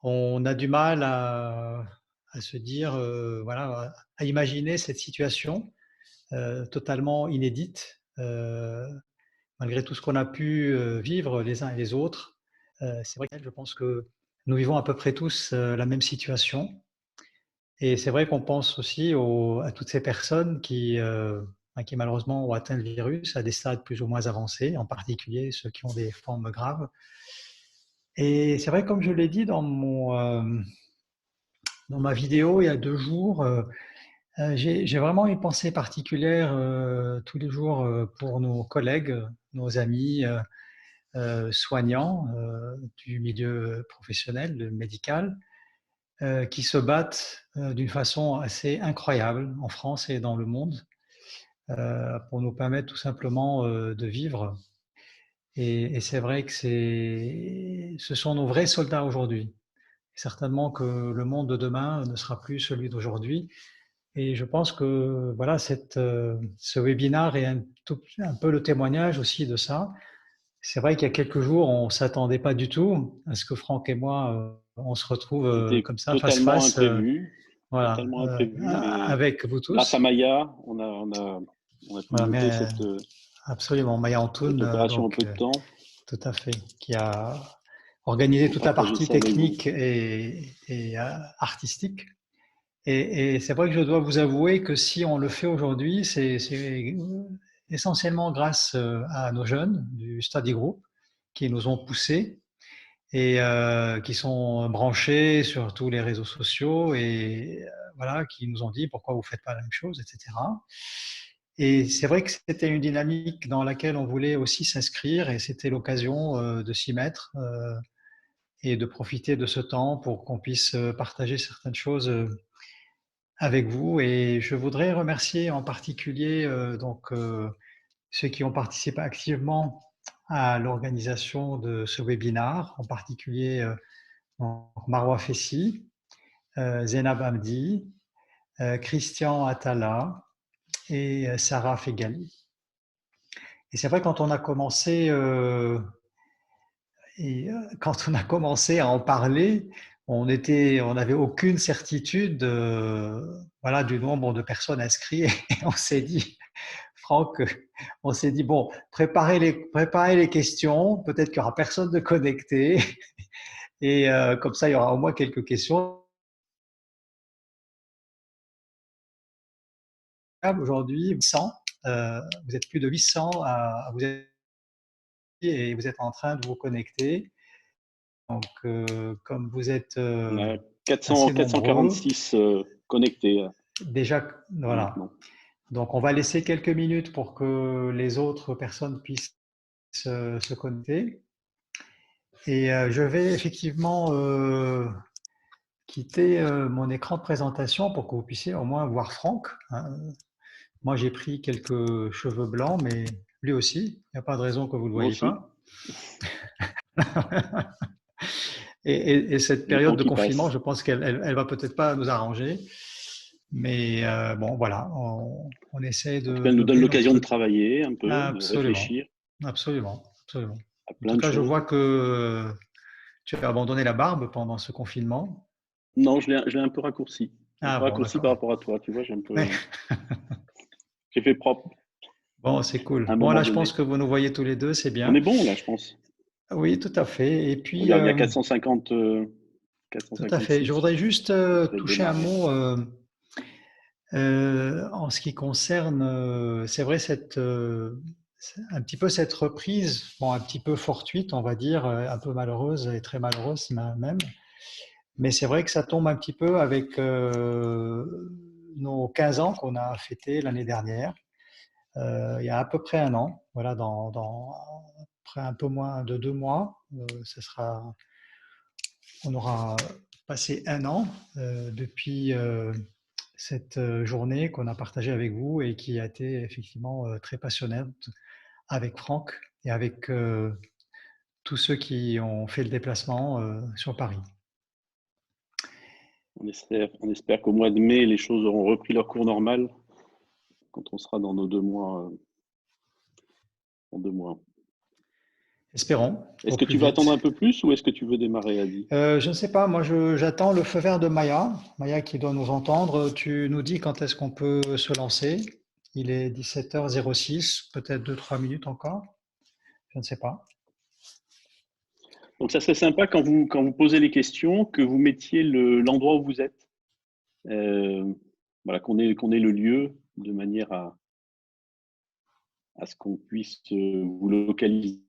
on a du mal à se dire, voilà, à imaginer cette situation, totalement inédite, malgré tout ce qu'on a pu, vivre les uns et les autres. C'est vrai que je pense que nous vivons à peu près tous, la même situation et c'est vrai qu'on pense aussi à toutes ces personnes qui malheureusement ont atteint le virus à des stades plus ou moins avancés, en particulier ceux qui ont des formes graves. Et c'est vrai, comme je l'ai dit dans ma vidéo il y a 2 jours, j'ai vraiment une pensée particulière, tous les jours, pour nos collègues, nos amis, soignants, du milieu professionnel, médical, qui se battent, d'une façon assez incroyable en France et dans le monde, pour nous permettre tout simplement, de vivre. Et c'est vrai que ce sont nos vrais soldats aujourd'hui. Certainement que le monde de demain ne sera plus celui d'aujourd'hui. Et je pense que voilà, ce webinaire est un peu le témoignage aussi de ça. C'est vrai qu'il y a quelques jours, on ne s'attendait pas du tout à ce que Franck et moi, on se retrouve C'était comme ça, face totalement face, imprévu, voilà, mais avec vous grâce à tous. Maya, on a pu Voilà, monter mais absolument, Maya cette Antoun, opération en peu de temps tout à fait, qui a organisé pour toute la partager partie ça avec vous. technique et artistique. Et c'est vrai que je dois vous avouer que si on le fait aujourd'hui, c'est essentiellement grâce à nos jeunes du Study Group qui nous ont poussés et qui sont branchés sur tous les réseaux sociaux et voilà, qui nous ont dit pourquoi vous faites pas la même chose, etc. Et c'est vrai que c'était une dynamique dans laquelle on voulait aussi s'inscrire et c'était l'occasion de s'y mettre et de profiter de ce temps pour qu'on puisse partager certaines choses avec vous. Et je voudrais remercier en particulier ceux qui ont participé activement à l'organisation de ce webinaire, en particulier Marwa Fessi, Zainab Hamdi, Christian Atala et Sarah Fegali. Et c'est vrai, quand on a commencé à en parler, on n'avait aucune certitude, voilà, du nombre de personnes inscrites. Et on s'est dit, Franck, on s'est dit bon, préparez les questions. Peut-être qu'il y aura personne de connecté, et comme ça, il y aura au moins quelques questions. Aujourd'hui, 800, vous êtes plus de 800 à vous être et vous êtes en train de vous connecter. Donc, comme vous êtes On a assez nombreux, 446 connectés déjà, voilà. maintenant. Donc, on va laisser quelques minutes pour que les autres personnes puissent se connecter. Et je vais effectivement quitter mon écran de présentation pour que vous puissiez au moins voir Franck, hein. Moi, j'ai pris quelques cheveux blancs, mais lui aussi, il n'y a pas de raison que vous ne le Moi voyez aussi, pas. Et cette le période temps de qui confinement, passe. je pense qu'elle va peut-être pas nous arranger. Mais bon, voilà, on essaie En tout de cas, elle nous donne meubler l'occasion notre de temps. travailler un peu, de Absolument, réfléchir absolument, absolument. à En plein tout de cas, je choses. vois que tu as abandonné la barbe pendant ce confinement. Non, je l'ai un peu raccourci. Un Ah peu bon, raccourci d'accord. par rapport à toi, tu vois, Ouais. j'ai fait propre Bon, c'est à cool. un Bon, moment là, je pense donné. que vous nous voyez tous les deux, c'est On bien. est bon là, je pense. Oui, tout à fait. Et puis, Regarde, il y a 450, tout à fait. Je 456. voudrais juste Ça fait toucher un démarrer. mot en ce qui concerne, c'est vrai, un petit peu cette reprise, bon, un petit peu fortuite, on va dire, un peu malheureuse et très malheureuse même. Mais c'est vrai que ça tombe un petit peu avec nos 15 ans qu'on a fêtés l'année dernière, il y a à peu près un an, voilà, après un peu moins de 2 mois, on aura passé un an depuis cette journée qu'on a partagée avec vous et qui a été effectivement très passionnante avec Franck et avec tous ceux qui ont fait le déplacement sur Paris. On espère qu'au mois de mai, les choses auront repris leur cours normal quand on sera dans nos 2 mois, en 2 mois. Espérons, Est-ce au que plus tu vas attendre vite. un peu plus ou est-ce que tu veux démarrer, Adi? Je ne sais pas, moi j'attends le feu vert de Maya. Maya qui doit nous entendre. Tu nous dis quand est-ce qu'on peut se lancer. Il est 17h06, peut-être 2-3 minutes encore. Je ne sais pas. Donc, ça serait sympa quand vous posez les questions que vous mettiez l'endroit où vous êtes. Euh, voilà, qu'on ait le lieu de manière à ce qu'on puisse vous localiser,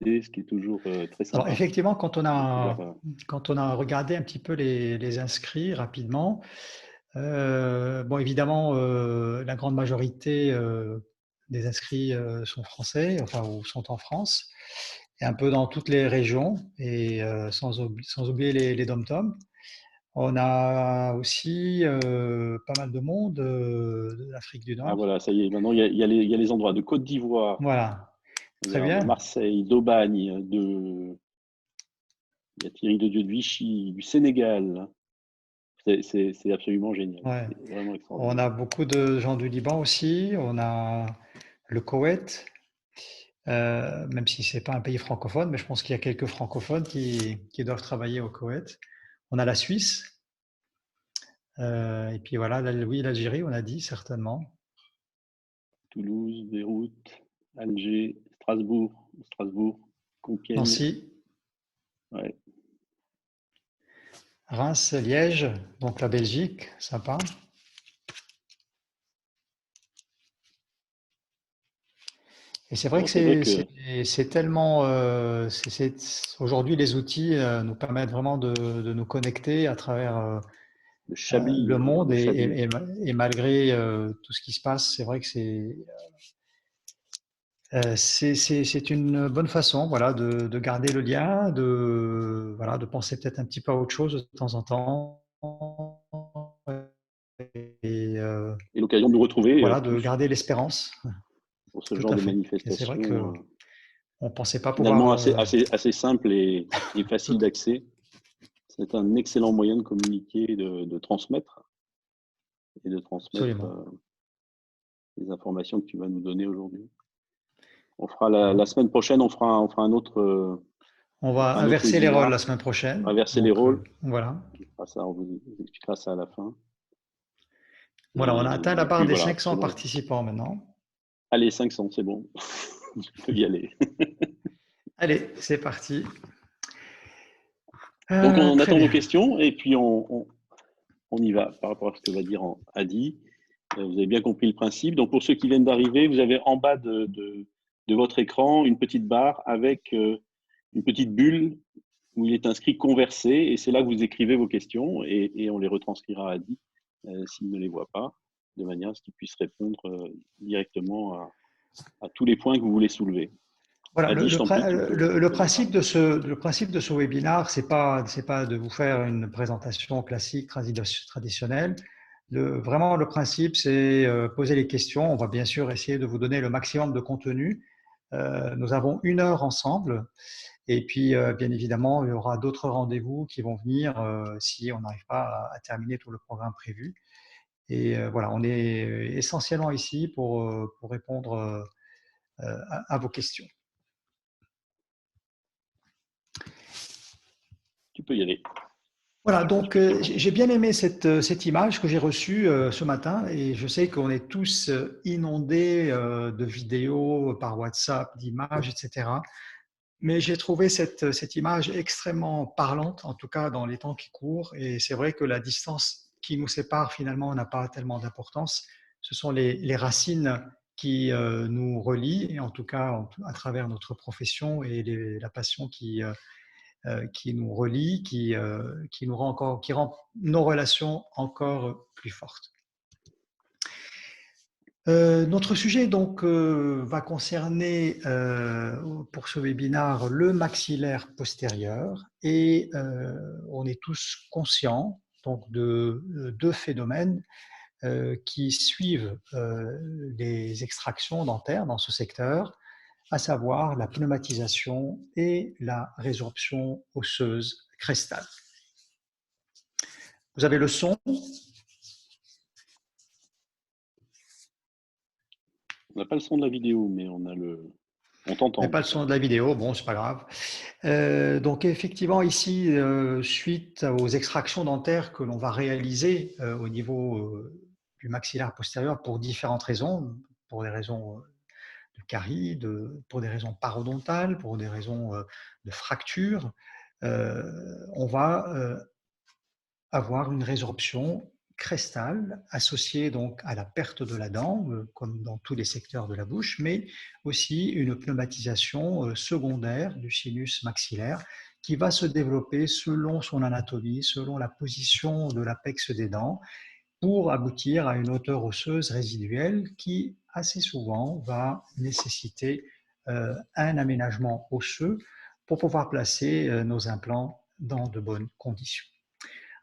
ce qui est toujours très Alors sympa effectivement, de pouvoir. quand on a regardé un petit peu les inscrits rapidement, bon évidemment, la grande majorité des inscrits sont français, enfin ou sont en France, et un peu dans toutes les régions, et sans oublier les dom-toms. On a aussi pas mal de monde de l'Afrique du Ah Nord. voilà, ça y est, maintenant il y a les endroits de Côte d'Ivoire, Voilà, très de bien. Marseille, d'Aubagne, il y a Thierry de Dieu de Vichy, du Sénégal. C'est absolument génial. Ouais. C'est vraiment On extraordinaire. a beaucoup de gens du Liban aussi. On a le Koweït, même si c'est pas un pays francophone, mais je pense qu'il y a quelques francophones qui doivent travailler au Koweït. On a la Suisse, et puis voilà, oui, l'Algérie, on a dit certainement. Toulouse, Beyrouth, Alger, Strasbourg, Compiègne. Nancy, Ouais. Reims, Liège, donc la Belgique, sympa. Et c'est vrai Bon, que c'est vrai que c'est tellement. Aujourd'hui, les outils nous permettent vraiment de nous connecter à travers le monde Le Chablis. et malgré tout ce qui se passe, c'est vrai que c'est une bonne façon, voilà, de garder le lien, voilà, de penser peut-être un petit peu à autre chose de temps en temps, et Et l'occasion de nous retrouver voilà, de tous garder l'espérance. pour ce Tout genre à de fait. Et c'est vrai que manifestation on pensait pas finalement pouvoir assez simple et facile tout, d'accès. C'est un excellent moyen de communiquer, de transmettre et de transmettre absolument. les informations que tu vas nous donner aujourd'hui. On fera Bon. la semaine prochaine, On on va fera un autre inverser les rôles la webinaire, semaine prochaine. inverser les Donc rôles. voilà. On vous expliquera ça à la fin. Voilà, on a atteint la Et barre puis des voilà, 500 participants maintenant. allez, 500, c'est bon. Tu peux y aller. Allez, c'est parti. Donc, on Très attend vos bien. questions et puis on y va par rapport à ce que va dire Adi. Vous avez bien compris le principe. Donc, pour ceux qui viennent d'arriver, vous avez en bas de votre écran une petite barre avec une petite bulle où il est inscrit converser et c'est là que vous écrivez vos questions et on les retranscrira à Adi s'il ne les voit pas, de manière à ce qu'il puisse répondre directement à tous les points que vous voulez soulever. Voilà, Adi, je t'en prie, tu peux démarrer. le principe de ce webinaire, c'est pas de vous faire une présentation classique traditionnelle. Vraiment, le principe, c'est poser les questions. On va bien sûr essayer de vous donner le maximum de contenu. Nous avons 1 heure ensemble. Et puis, bien évidemment, il y aura d'autres rendez-vous qui vont venir si on n'arrive pas à terminer tout le programme prévu. Et voilà, on est essentiellement ici pour répondre à vos questions. Tu peux y aller. Voilà, Je pense donc que c'est bon. j'ai bien aimé cette image que j'ai reçue ce matin et je sais qu'on est tous inondés de vidéos par WhatsApp, d'images, etc. Mais j'ai trouvé cette image extrêmement parlante, en tout cas dans les temps qui courent. Et c'est vrai que la distance qui nous sépare finalement n'a pas tellement d'importance. Ce sont les racines qui nous relient, et en tout cas à travers notre profession et la passion qui nous relie, qui nous rend qui rend nos relations encore plus fortes. Notre sujet donc va concerner pour ce webinaire le maxillaire postérieur et on est tous conscients donc de 2 phénomènes qui suivent les extractions dentaires dans ce secteur, à savoir la pneumatisation et la résorption osseuse crestale. Vous avez le son? On n'a pas le son de la vidéo, mais on a le. On Mais t'entend. pas le son de la vidéo, bon, c'est pas grave. Donc effectivement, ici, suite aux extractions dentaires que l'on va réaliser au niveau du maxillaire postérieur pour différentes raisons, pour des raisons de carie, pour des raisons parodontales, pour des raisons de fracture, on va avoir une résorption crestale associée donc à la perte de la dent, comme dans tous les secteurs de la bouche, mais aussi une pneumatisation secondaire du sinus maxillaire qui va se développer selon son anatomie, selon la position de l'apex des dents, pour aboutir à une hauteur osseuse résiduelle qui, assez souvent, va nécessiter un aménagement osseux pour pouvoir placer nos implants dans de bonnes conditions.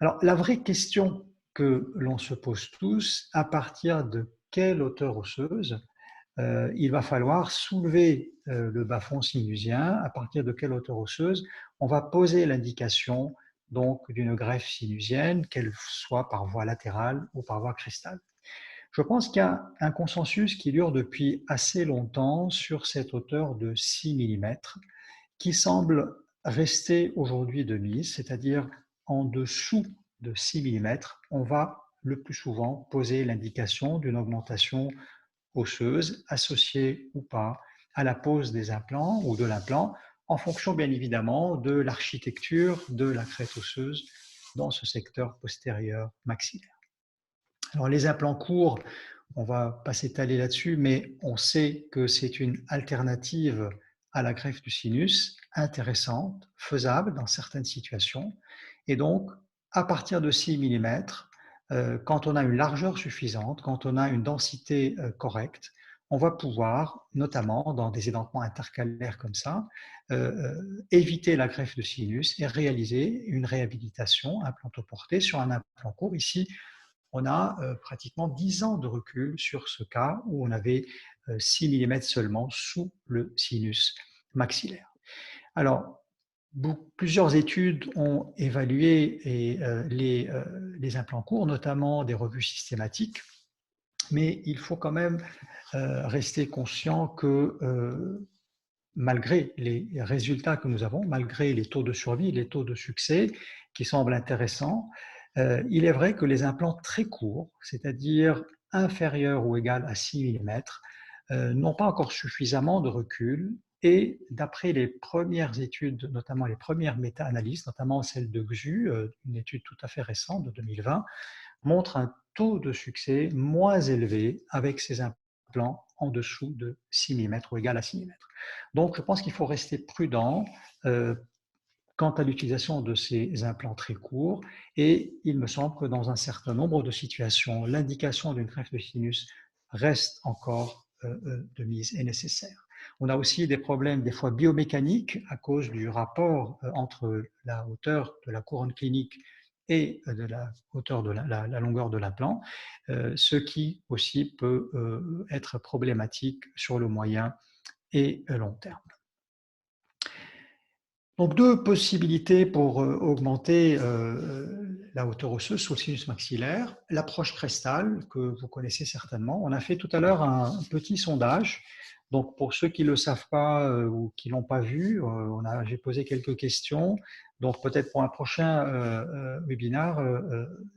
Alors, la vraie question que l'on se pose tous, à partir de quelle hauteur osseuse il va falloir soulever le bas-fond sinusien, à partir de quelle hauteur osseuse on va poser l'indication donc d'une greffe sinusienne, qu'elle soit par voie latérale ou par voie cristale. Je pense qu'il y a un consensus qui dure depuis assez longtemps sur cette hauteur de 6 mm qui semble rester aujourd'hui de mise, c'est-à-dire en dessous de 6 mm, on va le plus souvent poser l'indication d'une augmentation osseuse associée ou pas à la pose des implants ou de l'implant, en fonction bien évidemment de l'architecture de la crête osseuse dans ce secteur postérieur maxillaire. Alors les implants courts, on ne va pas s'étaler là-dessus, mais on sait que c'est une alternative à la greffe du sinus intéressante, faisable dans certaines situations. Et donc, à partir de 6 mm, quand on a une largeur suffisante, quand on a une densité correcte, on va pouvoir, notamment dans des édentements intercalaires comme ça, éviter la greffe de sinus et réaliser une réhabilitation implantoportée sur un implant court. Ici, on a pratiquement 10 ans de recul sur ce cas où on avait 6 mm seulement sous le sinus maxillaire. Alors, plusieurs études ont évalué les implants courts, notamment des revues systématiques, mais il faut quand même rester conscient que malgré les résultats que nous avons, malgré les taux de survie, les taux de succès qui semblent intéressants, il est vrai que les implants très courts, c'est-à-dire inférieurs ou égaux à 6 mm, n'ont pas encore suffisamment de recul. Et d'après les premières études, notamment les premières méta-analyses, notamment celle de Xu, une étude tout à fait récente de 2020, montre un taux de succès moins élevé avec ces implants en dessous de 6 mm ou égal à 6 mm. Donc, je pense qu'il faut rester prudent quant à l'utilisation de ces implants très courts. Et il me semble que dans un certain nombre de situations, l'indication d'une greffe de sinus reste encore de mise et nécessaire. On a aussi des problèmes des fois biomécaniques à cause du rapport entre la hauteur de la couronne clinique et de la hauteur de la longueur de l'implant, ce qui aussi peut être problématique sur le moyen et long terme. Donc deux possibilités pour augmenter la hauteur osseuse sous le sinus maxillaire. L'approche crestale, que vous connaissez certainement. On a fait tout à l'heure un petit sondage. Donc pour ceux qui ne le savent pas ou qui ne l'ont pas vu, j'ai posé quelques questions. Donc peut-être pour un prochain webinaire,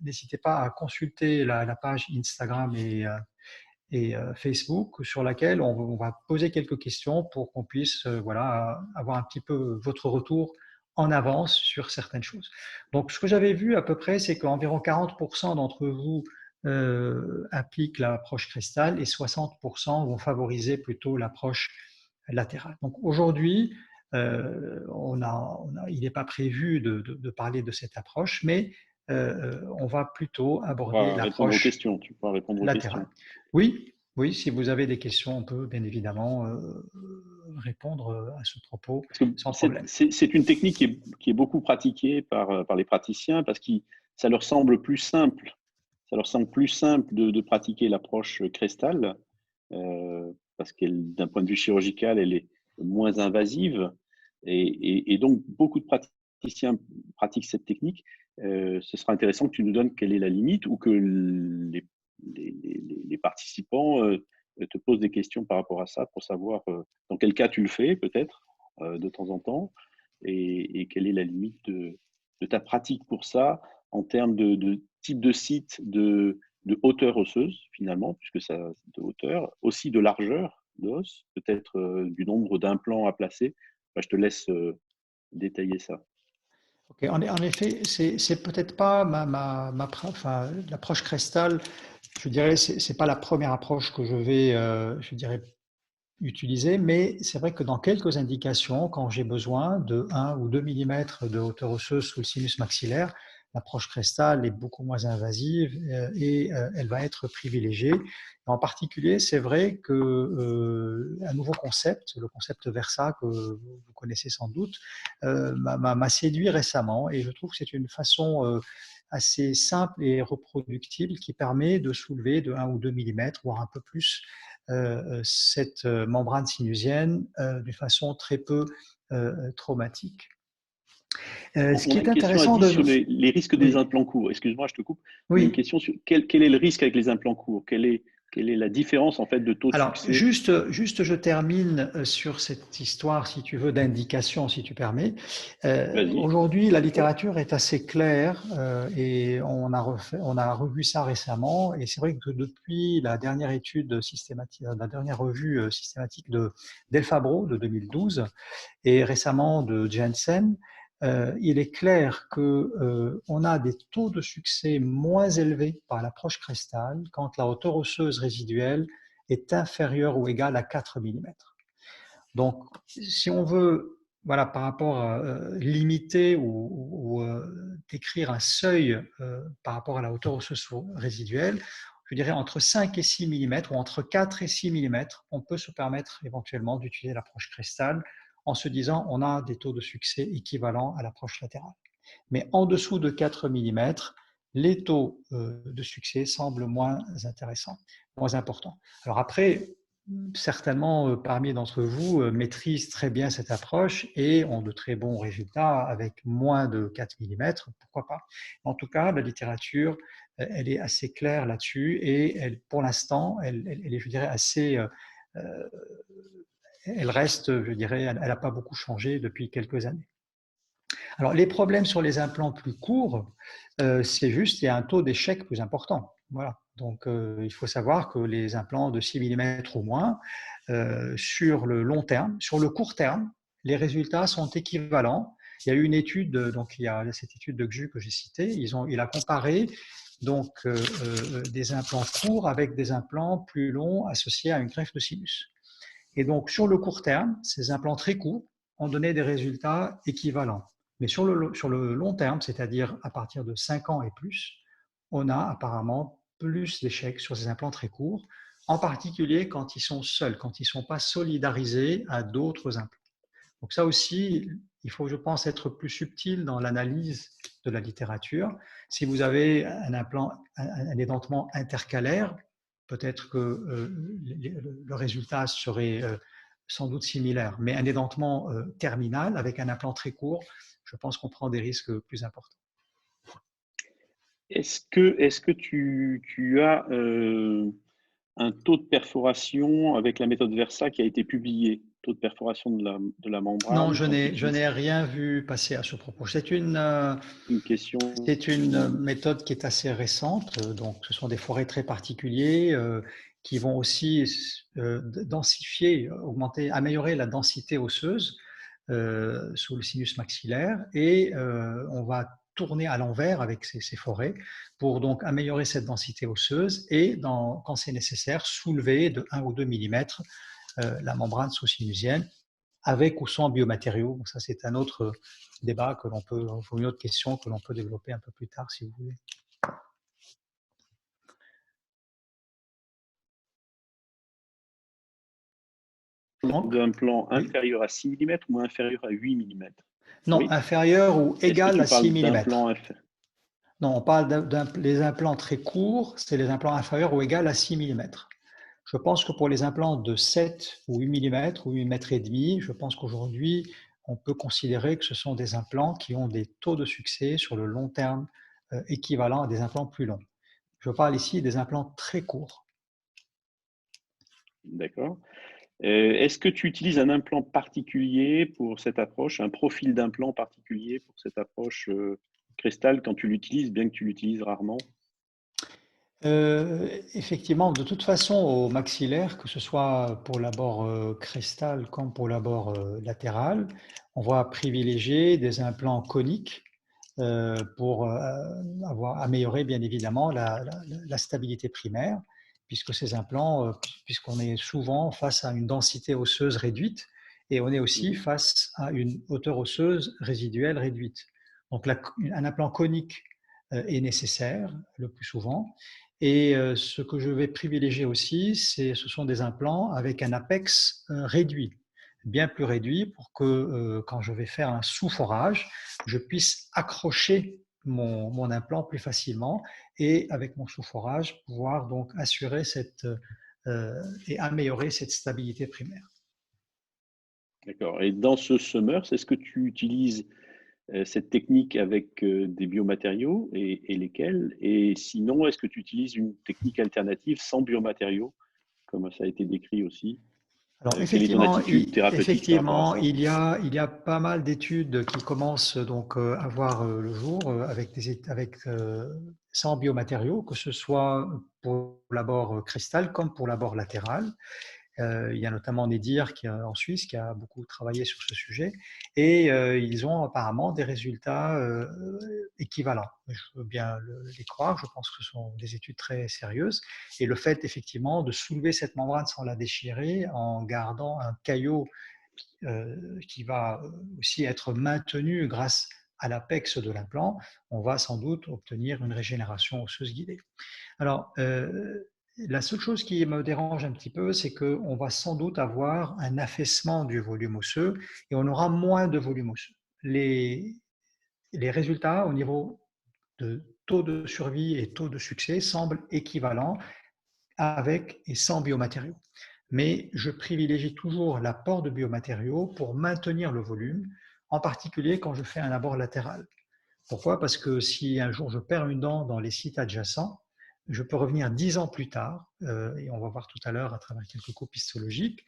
n'hésitez pas à consulter la page Instagram et Facebook sur laquelle on va poser quelques questions pour qu'on puisse voilà, avoir un petit peu votre retour en avance sur certaines choses. Donc, ce que j'avais vu à peu près, c'est qu'environ 40% d'entre vous appliquent l'approche cristal et 60% vont favoriser plutôt l'approche latérale. Donc, aujourd'hui, il n'est pas prévu de parler de cette approche, mais on va plutôt Tu aborder pourras répondre aux l'approche questions. Tu pourras répondre aux latérale. questions. Oui, oui, si vous avez des questions, on peut bien évidemment répondre à ce propos Parce que sans problème. c'est une technique qui est beaucoup pratiquée par les praticiens parce que ça leur semble plus simple. Ça leur semble plus simple de pratiquer l'approche crestale parce qu'elle, d'un point de vue chirurgical, elle est moins invasive. Et donc, beaucoup de praticiens pratiquent cette technique. Ce sera intéressant que tu nous donnes quelle est la limite ou que les participants te pose des questions par rapport à ça pour savoir dans quel cas tu le fais peut-être de temps en temps et quelle est la limite de ta pratique pour ça en termes de type de site, de hauteur osseuse finalement, puisque ça de hauteur, aussi de largeur d'os, peut-être du nombre d'implants à placer. Enfin, je te laisse détailler ça. Ok, en effet, c'est peut-être pas enfin, l'approche Crestal. Je dirais, c'est pas la première approche que je vais, je dirais, utiliser, mais c'est vrai que dans quelques indications, quand j'ai besoin de 1 ou 2 millimètres de hauteur osseuse sous le sinus maxillaire, l'approche Crestal est beaucoup moins invasive et elle va être privilégiée. En particulier, c'est vrai que un nouveau concept, le concept Versa que vous connaissez sans doute, m'a séduit récemment et je trouve que c'est une façon assez simple et reproductible qui permet de soulever de 1 ou 2 millimètres, voire un peu plus, cette membrane sinusienne de façon très peu traumatique. Ce On qui a est une question à intéressant 10 de... sur les risques des Oui, implants courts. Excuse-moi, je te coupe. On a une oui. question sur quel est le risque avec les implants courts? Quelle est la différence en fait de taux de Alors, succès? juste, je termine sur cette histoire, si tu veux, d'indication, si tu permets. Vas-y, Aujourd'hui, la toi. littérature est assez claire et on a revu ça récemment. Et c'est vrai que depuis la dernière étude systématique, la dernière revue systématique de d'El Fabro de 2012 et récemment de Jensen, il est clair que on a des taux de succès moins élevés par l'approche Crestal quand la hauteur osseuse résiduelle est inférieure ou égale à 4 millimètres. Donc, si on veut, voilà, par rapport à limiter ou décrire un seuil par rapport à la hauteur osseuse résiduelle, je dirais entre 5 et 6 millimètres ou entre 4 et 6 millimètres, on peut se permettre éventuellement d'utiliser l'approche Crestal en se disant on a des taux de succès équivalents à l'approche latérale. Mais en dessous de 4 millimètres, les taux de succès semblent moins intéressants, moins importants. Alors après, certainement, parmi d'entre vous maîtrisent très bien cette approche et ont de très bons résultats avec moins de 4 millimètres, pourquoi pas. En tout cas, la littérature, elle est assez claire là-dessus et elle, pour l'instant, elle est, je dirais, assez... elle reste, je dirais, elle n'a pas beaucoup changé depuis quelques années. Alors, les problèmes sur les implants plus courts, c'est juste, il y a un taux d'échec plus important. Voilà. Donc, il faut savoir que les implants de 6 millimètres ou moins, sur le long terme, sur le court terme, les résultats sont équivalents. Il y a eu une étude, donc il y a cette étude de Xu que j'ai citée, il a comparé donc, des implants courts avec des implants plus longs associés à une greffe de sinus. Et donc, sur le court terme, ces implants très courts ont donné des résultats équivalents. Mais sur le long terme, c'est-à-dire à partir de 5 ans et plus, on a apparemment plus d'échecs sur ces implants très courts, en particulier quand ils sont seuls, quand ils ne sont pas solidarisés à d'autres implants. Donc ça aussi, il faut, je pense, être plus subtil dans l'analyse de la littérature. Si vous avez un implant, un édentement intercalaire, peut-être que le résultat serait sans doute similaire. Mais un édentement terminal avec un implant très court, je pense qu'on prend des risques plus importants. Est-ce que tu as un taux de perforation avec la méthode Versa qui a été publié? Taux de perforation de la Non, membrane quand tu je utilises n'ai rien vu passer à ce propos. une question. C'est une méthode qui est assez récente. Donc, ce sont des forêts très particuliers qui vont aussi densifier, augmenter, améliorer la densité osseuse sous le sinus maxillaire. Et on va tourner à l'envers avec ces forêts pour donc améliorer cette densité osseuse et, quand c'est nécessaire, soulever de 1 ou 2 millimètres la membrane sous-sinusienne avec ou sans biomatériaux. Donc ça, c'est un autre débat que l'on peut, ou une autre question que l'on peut développer un peu plus tard, si vous voulez. Donc, D'un plan oui. inférieur à 6 millimètres ou inférieur à 8 millimètres? Non, Oui. inférieur ou Est-ce que égal tu à 6 parles d'un plan millimètres. inférieur? Non, on parle des implants très courts, c'est les implants inférieurs ou égal à 6 millimètres. Je pense que pour les implants de 7 ou 8 millimètres ou 8 mètres et demi, je pense qu'aujourd'hui, on peut considérer que ce sont des implants qui ont des taux de succès sur le long terme équivalents à des implants plus longs. Je parle ici des implants très courts. D'accord. Est-ce que tu utilises un implant particulier pour cette approche, un profil d'implant particulier pour cette approche cristal quand tu l'utilises, bien que tu l'utilises rarement? Effectivement, de toute façon, au maxillaire, que ce soit pour l'abord cristal comme pour l'abord latéral, on va privilégier des implants coniques pour améliorer bien évidemment la stabilité primaire, puisque ces implants, puisqu'on est souvent face à une densité osseuse réduite et on est aussi Mhm. face à une hauteur osseuse résiduelle réduite. Donc un implant conique est nécessaire le plus souvent. Et ce que je vais privilégier aussi, ce sont des implants avec un apex réduit, bien plus réduit pour que quand je vais faire un sous-forage, je puisse accrocher mon implant plus facilement et avec mon sous-forage pouvoir donc assurer et améliorer cette stabilité primaire. D'accord. Et dans ce Summers, est-ce que tu utilises cette technique avec des biomatériaux et lesquels? Et sinon, est-ce que tu utilises une technique alternative sans biomatériaux, comme ça a été décrit aussi? Alors Quelle est ton attitude thérapeutique par rapport à effectivement, ça? il y a pas mal d'études qui commencent donc à voir le jour sans biomatériaux, que ce soit pour l'abord cristal comme pour l'abord latéral. Il y a notamment Nedir en Suisse qui a beaucoup travaillé sur ce sujet et ils ont apparemment des résultats équivalents. Je veux bien les croire, je pense que ce sont des études très sérieuses et le fait effectivement de soulever cette membrane sans la déchirer en gardant un caillot qui va aussi être maintenu grâce à l'apex de l'implant, on va sans doute obtenir une régénération osseuse guidée. Alors, la seule chose qui me dérange un petit peu, c'est qu'on va sans doute avoir un affaissement du volume osseux et on aura moins de volume osseux. Les résultats au niveau de taux de survie et taux de succès semblent équivalents avec et sans biomatériaux. Mais je privilégie toujours l'apport de biomatériaux pour maintenir le volume, en particulier quand je fais un abord latéral. Pourquoi? Parce que si un jour je perds une dent dans les sites adjacents, je peux revenir 10 ans plus tard, et on va voir tout à l'heure à travers quelques cours histologiques,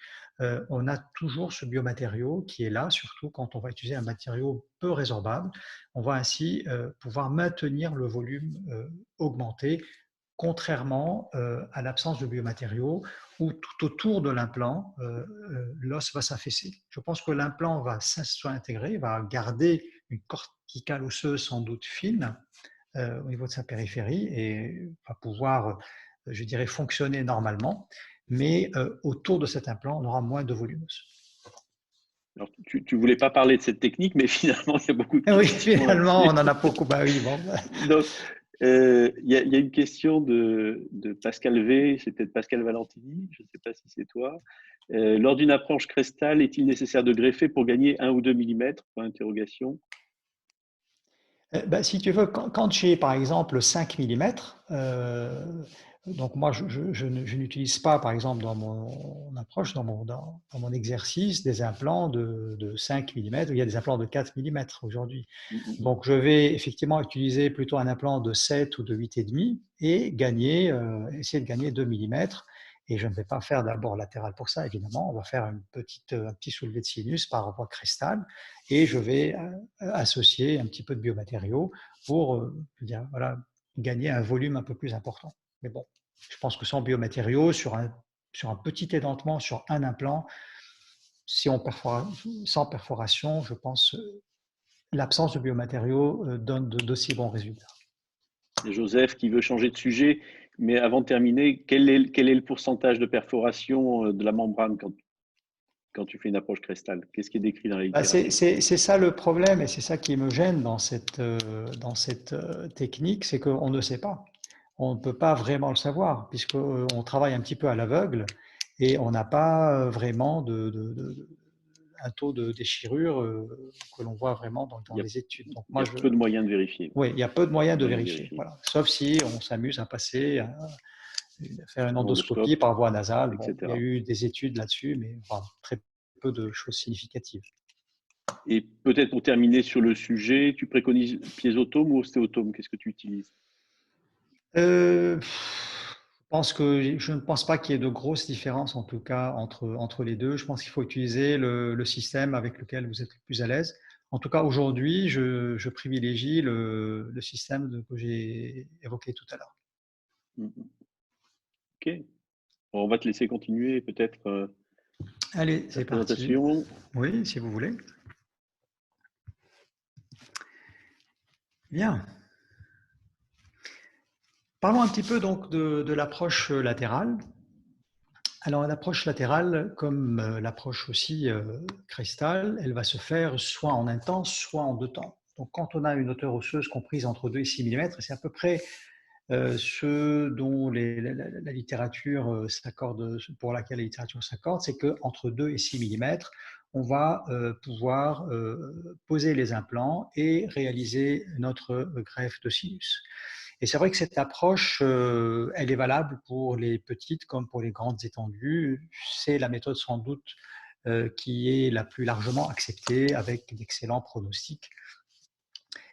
on a toujours ce biomatériau qui est là, surtout quand on va utiliser un matériau peu résorbable. On va ainsi pouvoir maintenir le volume augmenté, contrairement à l'absence de biomatériaux où tout autour de l'implant, l'os va s'affaisser. Je pense que l'implant va s'intégrer, va garder une corticale osseuse sans doute fine au niveau de sa périphérie et va pouvoir, je dirais, fonctionner normalement, mais autour de cet implant, on aura moins de volume osseux. Alors, tu voulais pas parler de cette technique, mais finalement, il y a beaucoup de Et oui, questions finalement, on là-dessus. en a beaucoup. Bah oui, bon. Donc, il y a une question de Pascal V, c'est peut-être Pascal Valentini, je ne sais pas si c'est toi. Lors d'une approche cristal, est-il nécessaire de greffer pour gagner 1 ou 2 millimètres? Point d'interrogation. Bah, si tu veux, quand j'ai par exemple 5 millimètres, donc moi je n'utilise pas par exemple dans mon approche, dans mon exercice, des implants de 5 millimètres, il y a des implants de 4 millimètres aujourd'hui. Donc je vais effectivement utiliser plutôt un implant de 7 ou de 8,5 et essayer de gagner 2 millimètres. Et je ne vais pas faire d'abord latéral pour ça, évidemment. On va faire un petit soulevé de sinus par voie cristal et je vais associer un petit peu de biomatériaux pour dire, voilà, gagner un volume un peu plus important. Mais bon, je pense que sans biomatériaux, sur un petit édentement, sur un implant, si on sans perforation, je pense l'absence de biomatériaux donne d'aussi bons résultats. Joseph qui veut changer de sujet, mais avant de terminer, quel est le pourcentage de perforation de la membrane quand tu fais une approche cristal? Qu'est-ce qui est décrit dans la Bah, littérature? c'est ça le problème et c'est ça qui me gêne dans cette technique, c'est qu'on ne sait pas. On ne peut pas vraiment le savoir puisqu'on travaille un petit peu à l'aveugle et on n'a pas vraiment un taux de déchirure que l'on voit vraiment dans Il y a, les études. Donc il y moi, a peu de moyens de vérifier. oui, il y a peu de moyens de Moyens de vérifier. vérifier. Voilà. Sauf si on s'amuse à faire une Un endoscopie endoscope, par voie nasale. Bon, il y a etc. eu des études là-dessus, mais enfin, très peu de choses significatives. Et peut-être pour terminer sur le sujet, tu préconises piésotome ou ostéotome? Qu'est-ce que tu utilises? Je Je ne pense pas qu'il y ait de grosses différences, en tout cas, entre les deux. Je pense qu'il faut utiliser le système avec lequel vous êtes le plus à l'aise. En tout cas, aujourd'hui, je privilégie le système que j'ai évoqué tout à l'heure. Mhm. Ok. Bon, on va te laisser continuer peut-être Allez, ta c'est parti. présentation. Oui, si vous voulez. Bien. Parlons un petit peu donc de l'approche latérale. Alors, l'approche latérale, comme l'approche aussi cristal, elle va se faire soit en un temps, soit en deux temps. Donc, quand on a une hauteur osseuse comprise entre 2 et 6 mm, c'est à peu près ce dont la littérature s'accorde, pour laquelle la littérature s'accorde, c'est qu'entre 2 et 6 mm, on va pouvoir poser les implants et réaliser notre greffe de sinus. Et c'est vrai que cette approche, elle est valable pour les petites comme pour les grandes étendues. C'est la méthode sans doute qui est la plus largement acceptée avec d'excellents pronostics.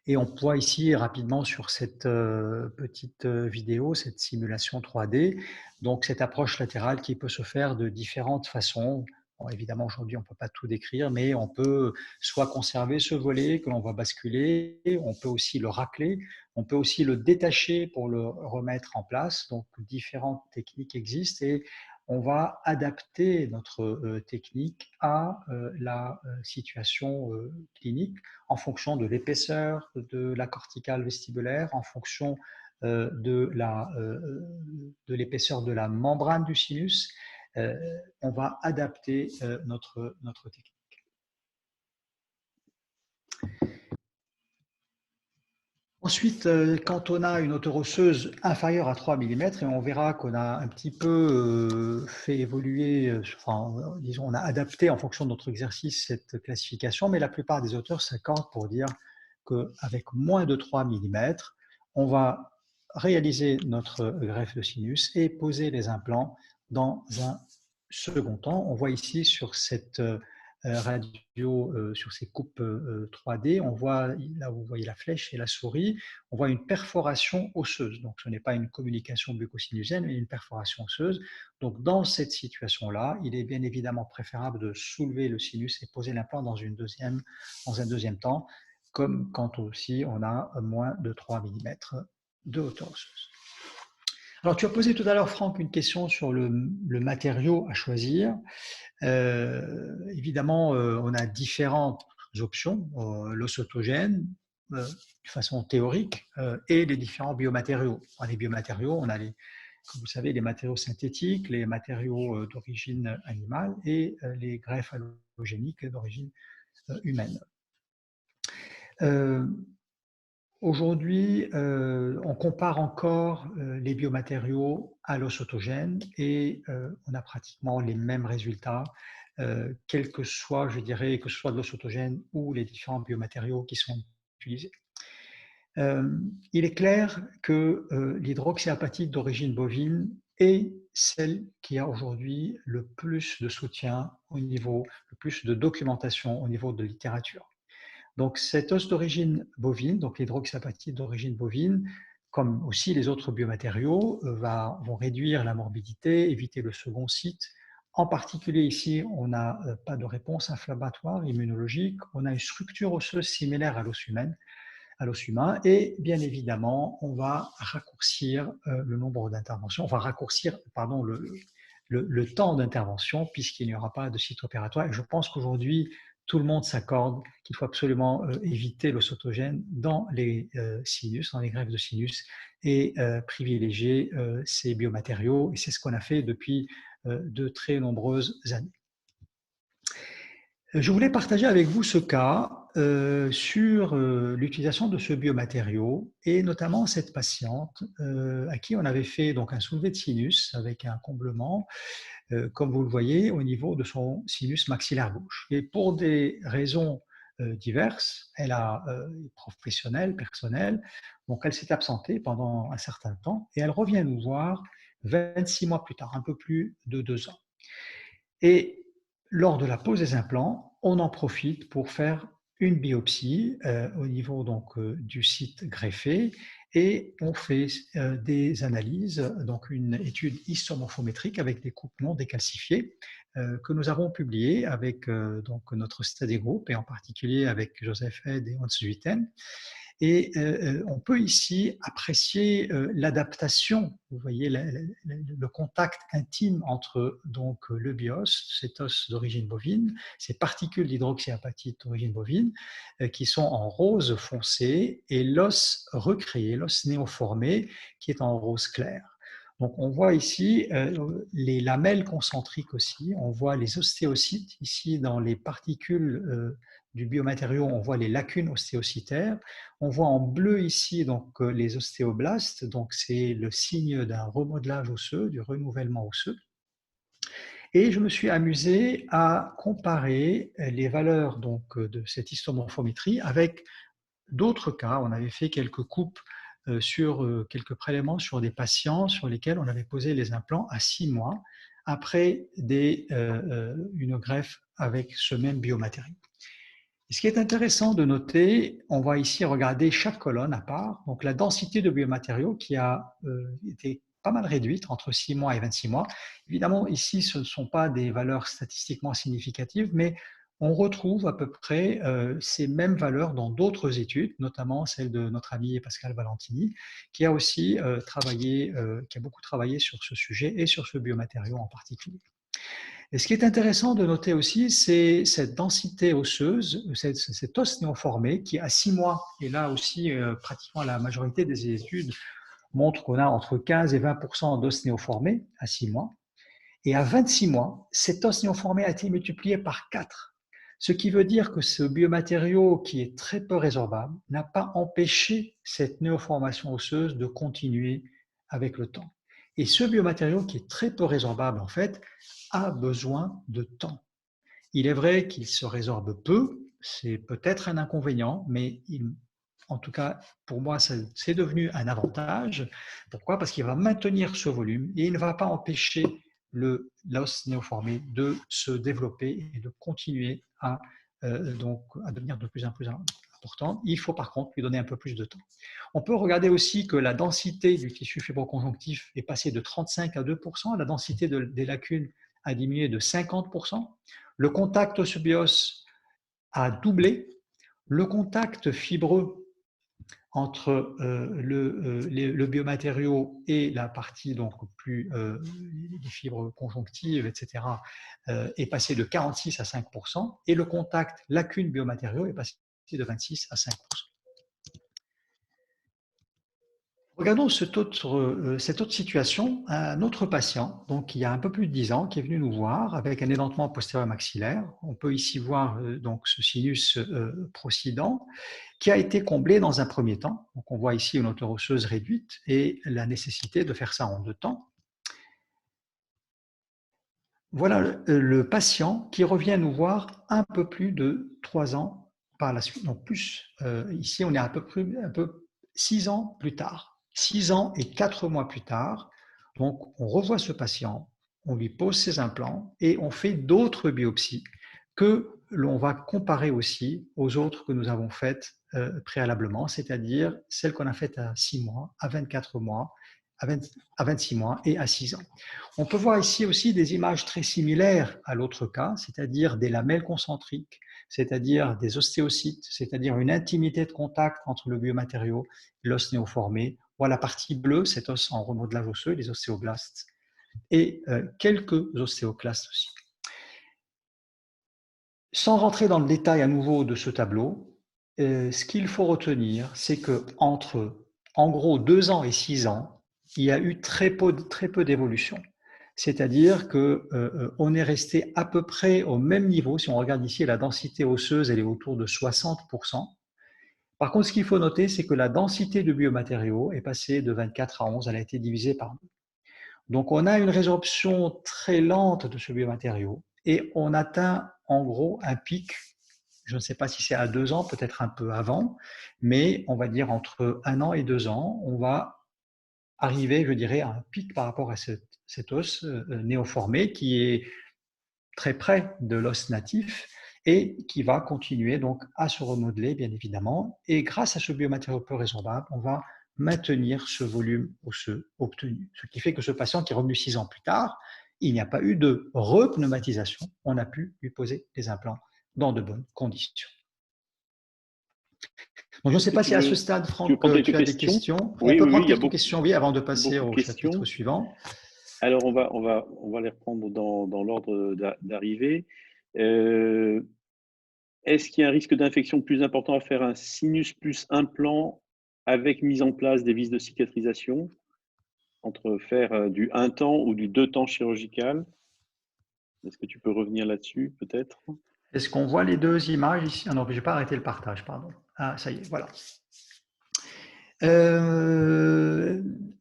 Et on voit ici rapidement sur cette petite vidéo, cette simulation 3D, donc cette approche latérale qui peut se faire de différentes façons. Bon, évidemment, aujourd'hui, on ne peut pas tout décrire, mais on peut soit conserver ce volet que l'on va basculer, on peut aussi le racler, on peut aussi le détacher pour le remettre en place. Donc, différentes techniques existent et on va adapter notre technique à la situation clinique en fonction de l'épaisseur de la corticale vestibulaire, en fonction de l'épaisseur de la membrane du sinus. On va adapter notre technique. Ensuite, quand on a une hauteur osseuse inférieure à 3 mm, et on verra qu'on a un petit peu fait évoluer, enfin, disons, on a adapté en fonction de notre exercice cette classification, mais la plupart des auteurs s'accordent pour dire qu'avec moins de 3 mm, on va réaliser notre greffe de sinus et poser les implants dans un second temps. On voit ici sur cette radio, sur ces coupes 3D, on voit, là vous voyez la flèche et la souris, on voit une perforation osseuse. Donc ce n'est pas une communication bucco-sinusienne, mais une perforation osseuse. Donc dans cette situation-là, il est bien évidemment préférable de soulever le sinus et poser l'implant dans un deuxième temps, comme quand aussi on a moins de 3 mm de hauteur osseuse. Alors tu as posé tout à l'heure, Franck, une question sur le matériau à choisir. Évidemment, on a différentes options, l'os autogène, de façon théorique, et les différents biomatériaux. Les biomatériaux, on a, comme vous savez, les matériaux synthétiques, les matériaux d'origine animale et les greffes allogéniques d'origine humaine. Aujourd'hui, on compare encore les biomatériaux à l'os autogène et on a pratiquement les mêmes résultats, quel que soit, je dirais, que ce soit de l'os autogène ou les différents biomatériaux qui sont utilisés. Il est clair que l'hydroxyapatite d'origine bovine est celle qui a aujourd'hui le plus de soutien le plus de documentation au niveau de littérature. Donc, cet os d'origine bovine, donc l'hydroxyapatite d'origine bovine, comme aussi les autres biomatériaux, vont réduire la morbidité, éviter le second site. En particulier ici, on n'a pas de réponse inflammatoire, immunologique, on a une structure osseuse similaire à l'os humain, et bien évidemment, on va raccourcir le nombre d'interventions, on va raccourcir, pardon, le temps d'intervention puisqu'il n'y aura pas de site opératoire. Et je pense qu'aujourd'hui, tout le monde s'accorde qu'il faut absolument éviter l'os autogène dans les sinus, dans les greffes de sinus, et privilégier ces biomatériaux. Et c'est ce qu'on a fait depuis de très nombreuses années. Je voulais partager avec vous ce cas sur l'utilisation de ce biomatériau et notamment cette patiente à qui on avait fait donc un soulevé de sinus avec un comblement, comme vous le voyez, au niveau de son sinus maxillaire gauche. Et pour des raisons diverses, elle a professionnelles, personnelles, donc elle s'est absentée pendant un certain temps et elle revient nous voir 26 mois plus tard, un peu plus de 2 ans. Et lors de la pose des implants, on en profite pour faire une biopsie au niveau donc, du site greffé et on fait des analyses, donc une étude histomorphométrique avec des coupes non décalcifiées que nous avons publiées avec donc notre study group et en particulier avec Joseph Head et Hans Zuiten. Et on peut ici apprécier l'adaptation, vous voyez le contact intime entre donc, le bios, cet os d'origine bovine, ces particules d'hydroxyapatite d'origine bovine, qui sont en rose foncé, et l'os recréé, l'os néoformé, qui est en rose clair. Donc on voit ici les lamelles concentriques aussi, on voit les ostéocytes, ici dans les particules du biomatériau, on voit les lacunes ostéocytaires. On voit en bleu ici donc, les ostéoblastes, donc c'est le signe d'un remodelage osseux, du renouvellement osseux. Et je me suis amusé à comparer les valeurs donc, de cette histomorphométrie avec d'autres cas. On avait fait quelques coupes sur quelques prélèvements sur des patients sur lesquels on avait posé les implants à 6 mois après une greffe avec ce même biomatériau. Et ce qui est intéressant de noter, on va ici regarder chaque colonne à part, donc la densité de biomatériaux qui a été pas mal réduite entre 6 mois et 26 mois. Évidemment, ici, ce ne sont pas des valeurs statistiquement significatives, mais on retrouve à peu près ces mêmes valeurs dans d'autres études, notamment celle de notre ami Pascal Valentini, qui a aussi qui a beaucoup travaillé sur ce sujet et sur ce biomatériau en particulier. Et ce qui est intéressant de noter aussi, c'est cette densité osseuse, cet os néoformé qui à 6 mois, et là aussi pratiquement la majorité des études montrent qu'on a entre 15 et 20% d'os néoformé à 6 mois. Et à 26 mois, cet os néoformé a été multiplié par 4. Ce qui veut dire que ce biomatériau qui est très peu résorbable n'a pas empêché cette néoformation osseuse de continuer avec le temps. Et ce biomatériau qui est très peu résorbable, en fait, a besoin de temps. Il est vrai qu'il se résorbe peu, c'est peut-être un inconvénient, mais en tout cas, pour moi, c'est devenu un avantage. Pourquoi? Parce qu'il va maintenir ce volume et il ne va pas empêcher l'os néoformé de se développer et de continuer à devenir de plus en plus important. Il faut par contre lui donner un peu plus de temps. On peut regarder aussi que la densité du tissu fibroconjonctif est passée de 35 à 2%, la densité des lacunes a diminué de 50%, le contact os-bios a doublé, le contact fibreux entre le biomatériau et la partie donc plus les fibres conjonctives, etc., est passé de 46 à 5%, et le contact lacune biomatériau est passé de 26 à 5%. Regardons cette autre situation, un autre patient, donc il y a un peu plus de 10 ans, qui est venu nous voir avec un édentement postérieur maxillaire. On peut ici voir donc ce sinus procident qui a été comblé dans un premier temps. Donc on voit ici une hauteur osseuse réduite et la nécessité de faire ça en 2 temps. Voilà le patient qui revient nous voir un peu plus de 3 ans par la suite. Donc plus, ici on est à peu près 6 ans plus tard. 6 ans et 4 mois plus tard, donc on revoit ce patient, on lui pose ses implants et on fait d'autres biopsies que l'on va comparer aussi aux autres que nous avons faites préalablement, c'est-à-dire celles qu'on a faites à 6 mois, à 24 mois, à 26 mois et à 6 ans. On peut voir ici aussi des images très similaires à l'autre cas, c'est-à-dire des lamelles concentriques, c'est-à-dire des ostéocytes, c'est-à-dire une intimité de contact entre le biomatériau et l'os néoformé. Voilà la partie bleue, cet os en remodelage osseux, les ostéoblastes, et quelques ostéoclastes aussi. Sans rentrer dans le détail à nouveau de ce tableau, ce qu'il faut retenir, c'est qu'entre en gros 2 ans et 6 ans, il y a eu très peu d'évolution. C'est-à-dire qu'on est resté à peu près au même niveau. Si on regarde ici, la densité osseuse, elle est autour de 60%. Par contre, ce qu'il faut noter, c'est que la densité de biomatériaux est passée de 24 à 11, elle a été divisée par 2. Donc, on a une résorption très lente de ce biomatériau et on atteint en gros un pic, je ne sais pas si c'est à 2 ans, peut-être un peu avant, mais on va dire entre 1 an et 2 ans, on va arriver, je dirais, à un pic par rapport à cet os néoformé qui est très près de l'os natif et qui va continuer donc à se remodeler, bien évidemment. Et grâce à ce biomatériau peu résorbable, on va maintenir ce volume osseux obtenu. Ce qui fait que ce patient qui est revenu 6 ans plus tard, il n'y a pas eu de repneumatisation, on a pu lui poser des implants dans de bonnes conditions. Donc, je ne sais pas si à ce stade, tu veux Franck, prendre quelques tu as des questions? questions. On Oui, peut oui, oui, prendre il y a quelques questions, oui, avant de passer beaucoup de au questions. chapitre suivant. Alors, on va les reprendre dans l'ordre d'arrivée. Est-ce qu'il y a un risque d'infection plus important à faire un sinus plus implant avec mise en place des vis de cicatrisation, entre faire du 1 temps ou du 2 temps chirurgical? Est-ce que tu peux revenir là-dessus, peut-être? Est-ce qu'on voit les deux images ici? Ah non, je n'ai pas arrêté le partage, pardon. Ah, ça y est, voilà.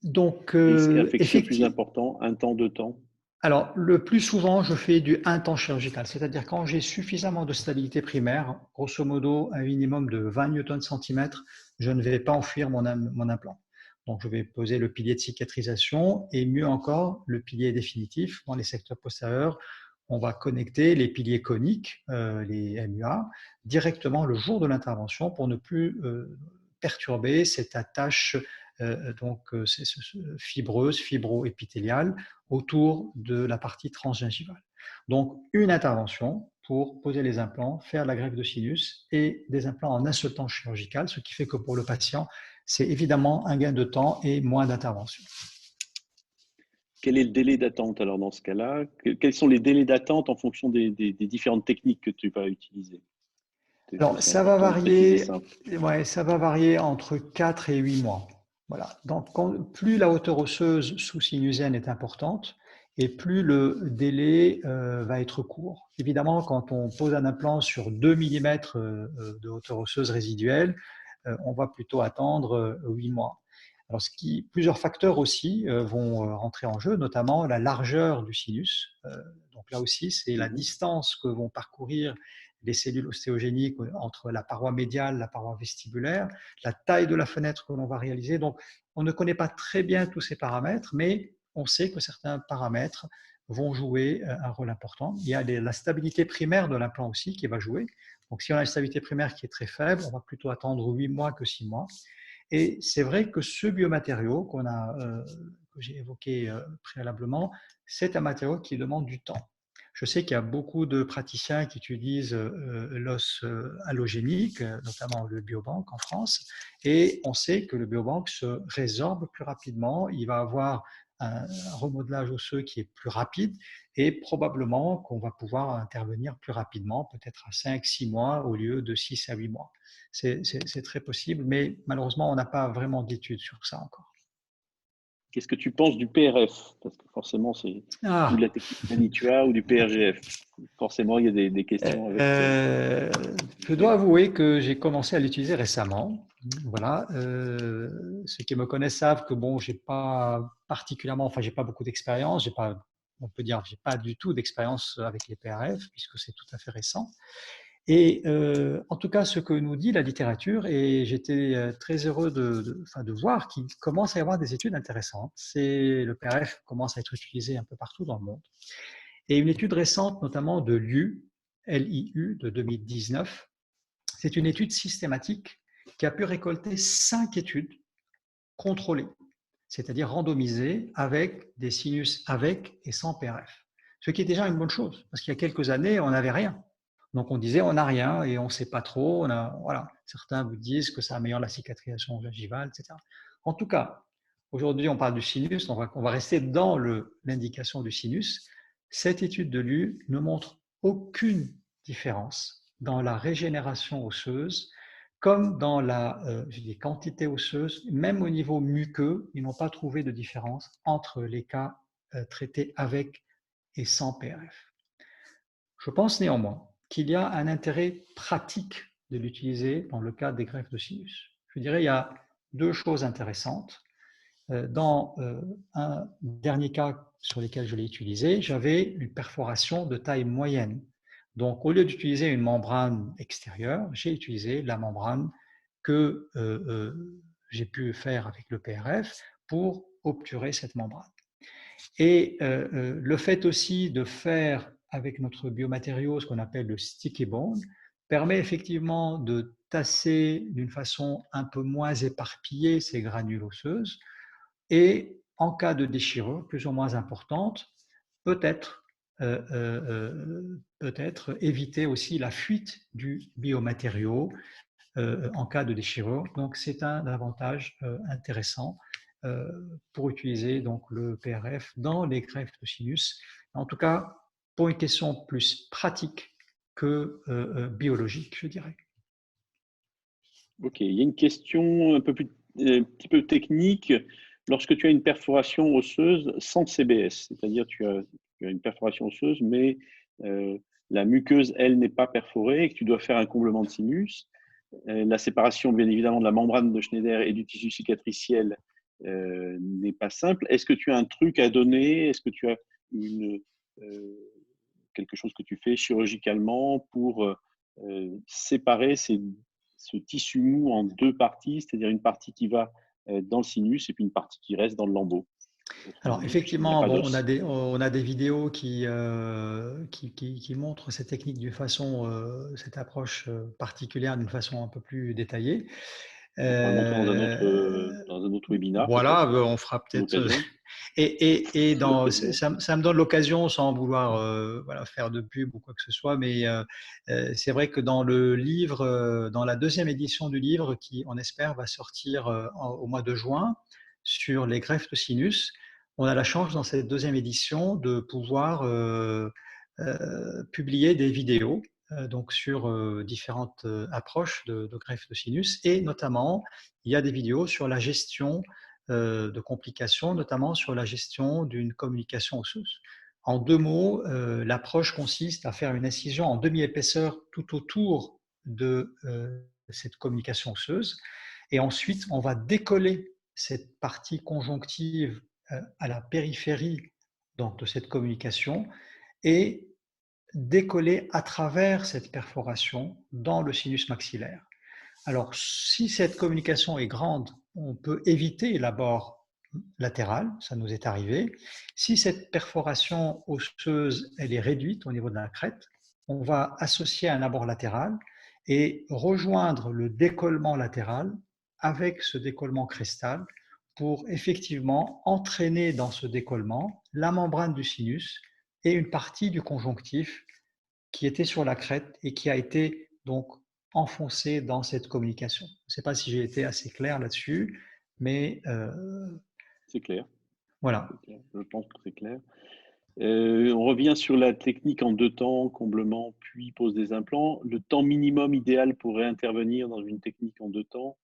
Donc, Risque infectieux plus effectivement, important, 1 temps, 2 temps? alors, le plus souvent, je fais du 1 temps chirurgical, c'est-à-dire quand j'ai suffisamment de stabilité primaire, grosso modo un minimum de 20 Nm/cm, je ne vais pas enfuir mon implant. Donc, je vais poser le pilier de cicatrisation et mieux encore, le pilier définitif dans les secteurs postérieurs. On va connecter les piliers coniques, les MUA, directement le jour de l'intervention pour ne plus perturber cette attache fibreuse, fibro-épithéliale autour de la partie transgingivale. Donc, une intervention pour poser les implants, faire la greffe de sinus et des implants en un seul temps chirurgical, ce qui fait que pour le patient, c'est évidemment un gain de temps et moins d'intervention. Quel est le délai d'attente alors dans ce cas-là? Quels sont les délais d'attente en fonction des différentes techniques que tu vas utiliser? Alors, C'est ça va important de préciser varier, ça. ouais, ça va varier entre 4 et 8 mois. Voilà. Donc, plus la hauteur osseuse sous-sinusienne est importante, et plus le délai va être court. Évidemment, quand on pose un implant sur 2 mm de hauteur osseuse résiduelle, on va plutôt attendre 8 mois. Alors, plusieurs facteurs aussi vont rentrer en jeu, notamment la largeur du sinus. Donc là aussi, c'est la distance que vont parcourir les cellules ostéogéniques entre la paroi médiale, la paroi vestibulaire, la taille de la fenêtre que l'on va réaliser. Donc, on ne connaît pas très bien tous ces paramètres, mais on sait que certains paramètres vont jouer un rôle important. Il y a la stabilité primaire de l'implant aussi qui va jouer. Donc, si on a une stabilité primaire qui est très faible, on va plutôt attendre 8 mois que 6 mois. Et c'est vrai que ce biomatériau que j'ai évoqué préalablement, c'est un matériau qui demande du temps. Je sais qu'il y a beaucoup de praticiens qui utilisent l'os allogénique, notamment le biobank en France, et on sait que le biobank se résorbe plus rapidement, il va avoir un remodelage osseux qui est plus rapide et probablement qu'on va pouvoir intervenir plus rapidement, peut-être à 5-6 mois au lieu de 6 à 8 mois. C'est très possible, mais malheureusement, on n'a pas vraiment d'études sur ça encore. Qu'est-ce que tu penses du PRF? Parce que forcément, c'est ou de la technique Manitua ou du PRGF. Forcément, il y a des questions avec. Je dois avouer que j'ai commencé à l'utiliser récemment. Voilà. Ceux qui me connaissent savent que bon, j'ai pas particulièrement, enfin, j'ai pas beaucoup d'expérience. J'ai pas, on peut dire, j'ai pas du tout d'expérience avec les PRF puisque c'est tout à fait récent. Et en tout cas, ce que nous dit la littérature, et j'étais très heureux de voir qu'il commence à y avoir des études intéressantes. Le PRF commence à être utilisé un peu partout dans le monde. Et une étude récente, notamment de LIU de 2019, c'est une étude systématique qui a pu récolter 5 études contrôlées, c'est-à-dire randomisées avec des sinus avec et sans PRF. Ce qui est déjà une bonne chose, parce qu'il y a quelques années, on n'avait rien. Donc on disait on n'a rien et on ne sait pas trop. Voilà. Certains vous disent que ça améliore la cicatrisation gingivale, etc. En tout cas, aujourd'hui on parle du sinus, on va rester dans l'indication du sinus. Cette étude de l'U ne montre aucune différence dans la régénération osseuse comme dans la quantité osseuse, même au niveau muqueux, ils n'ont pas trouvé de différence entre les cas traités avec et sans PRF. Je pense néanmoins qu'il y a un intérêt pratique de l'utiliser dans le cadre des greffes de sinus. Je dirais qu'il y a deux choses intéressantes. Dans un dernier cas sur lequel je l'ai utilisé, j'avais une perforation de taille moyenne. Donc, au lieu d'utiliser une membrane extérieure, j'ai utilisé la membrane que j'ai pu faire avec le PRF pour obturer cette membrane. Et le fait aussi de faire avec notre biomatériau ce qu'on appelle le sticky bone permet effectivement de tasser d'une façon un peu moins éparpillée ces granules osseuses et en cas de déchirure plus ou moins importante, peut-être peut-être éviter aussi la fuite du biomatériau en cas de déchirure. Donc, c'est un avantage intéressant pour utiliser donc, le PRF dans les greffes de sinus. En tout cas, pour une question plus pratique que biologique, je dirais. Ok, il y a une question un petit peu technique. Lorsque tu as une perforation osseuse sans CBS, c'est-à-dire tu as une perforation osseuse, mais la muqueuse, elle, n'est pas perforée et que tu dois faire un comblement de sinus, la séparation, bien évidemment, de la membrane de Schneider et du tissu cicatriciel n'est pas simple. Est-ce que tu as un truc à donner? Est-ce que tu as euh, quelque chose que tu fais chirurgicalement pour séparer ce tissu mou en deux parties, c'est-à-dire une partie qui va dans le sinus et puis une partie qui reste dans le lambeau? Alors Autrement dit, il n'y a effectivement, pas bon, d'os. on a des vidéos qui montrent ces techniques d'une façon, cette approche particulière d'une façon un peu plus détaillée. On pourra le montrer Euh, dans un autre webinaire, voilà, peut-être, on fera à peut-être. l'occasion. Et À l'occasion. ça me donne l'occasion, sans vouloir voilà, faire de pub ou quoi que ce soit, mais c'est vrai que dans le livre, dans la deuxième édition du livre, qui on espère va sortir au mois de juin, sur les greffes de sinus, on a la chance dans cette deuxième édition de pouvoir publier des vidéos donc sur différentes approches de greffe de sinus, et notamment il y a des vidéos sur la gestion de complications, notamment sur la gestion d'une communication osseuse. En deux mots, l'approche consiste à faire une incision en demi-épaisseur tout autour de cette communication osseuse, et ensuite on va décoller cette partie conjonctive à la périphérie donc, de cette communication et décoller à travers cette perforation dans le sinus maxillaire. Alors, si cette communication est grande, on peut éviter l'abord latéral, ça nous est arrivé. Si cette perforation osseuse elle est réduite au niveau de la crête, on va associer un abord latéral et rejoindre le décollement latéral avec ce décollement crestal pour effectivement entraîner dans ce décollement la membrane du sinus et une partie du conjonctif qui était sur la crête et qui a été donc enfoncé dans cette communication. Je ne sais pas si j'ai été assez clair là-dessus, mais C'est clair. voilà. C'est clair. Je pense que c'est clair. On revient sur la technique en deux temps, comblement, puis pose des implants. Le temps minimum idéal pour réintervenir dans une technique en deux temps,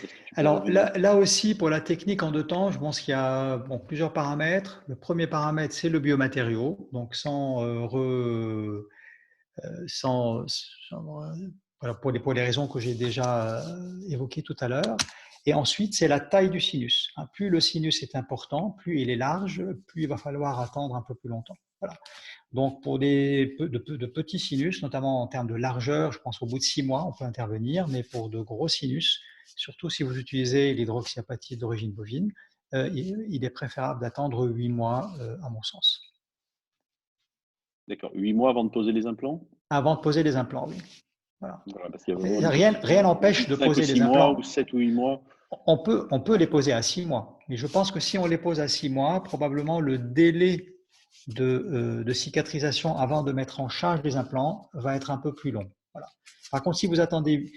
est-ce que tu peux Alors revenir? là aussi, pour la technique en deux temps, je pense qu'il y a bon, plusieurs paramètres. Le premier paramètre, c'est le biomatériau, donc voilà, pour les raisons que j'ai déjà évoquées tout à l'heure. Et ensuite, c'est la taille du sinus. Plus le sinus est important, plus il est large, plus il va falloir attendre un peu plus longtemps. Voilà. Donc, pour de petits sinus, notamment en termes de largeur, je pense qu'au bout de 6 mois, on peut intervenir, mais pour de gros sinus, surtout si vous utilisez l'hydroxyapatite d'origine bovine, il est préférable d'attendre 8 mois, à mon sens. D'accord. 8 mois avant de poser les implants? Avant de poser les implants, oui. Voilà. Voilà, parce qu'il y a vraiment une Rien question. Vous n'empêche dites de 5 ou poser 6 les mois ou implants. 7 ou 8 mois. On peut les poser à 6 mois, mais je pense que si on les pose à 6 mois, probablement le délai de cicatrisation avant de mettre en charge les implants va être un peu plus long. Voilà. Par contre, si vous attendez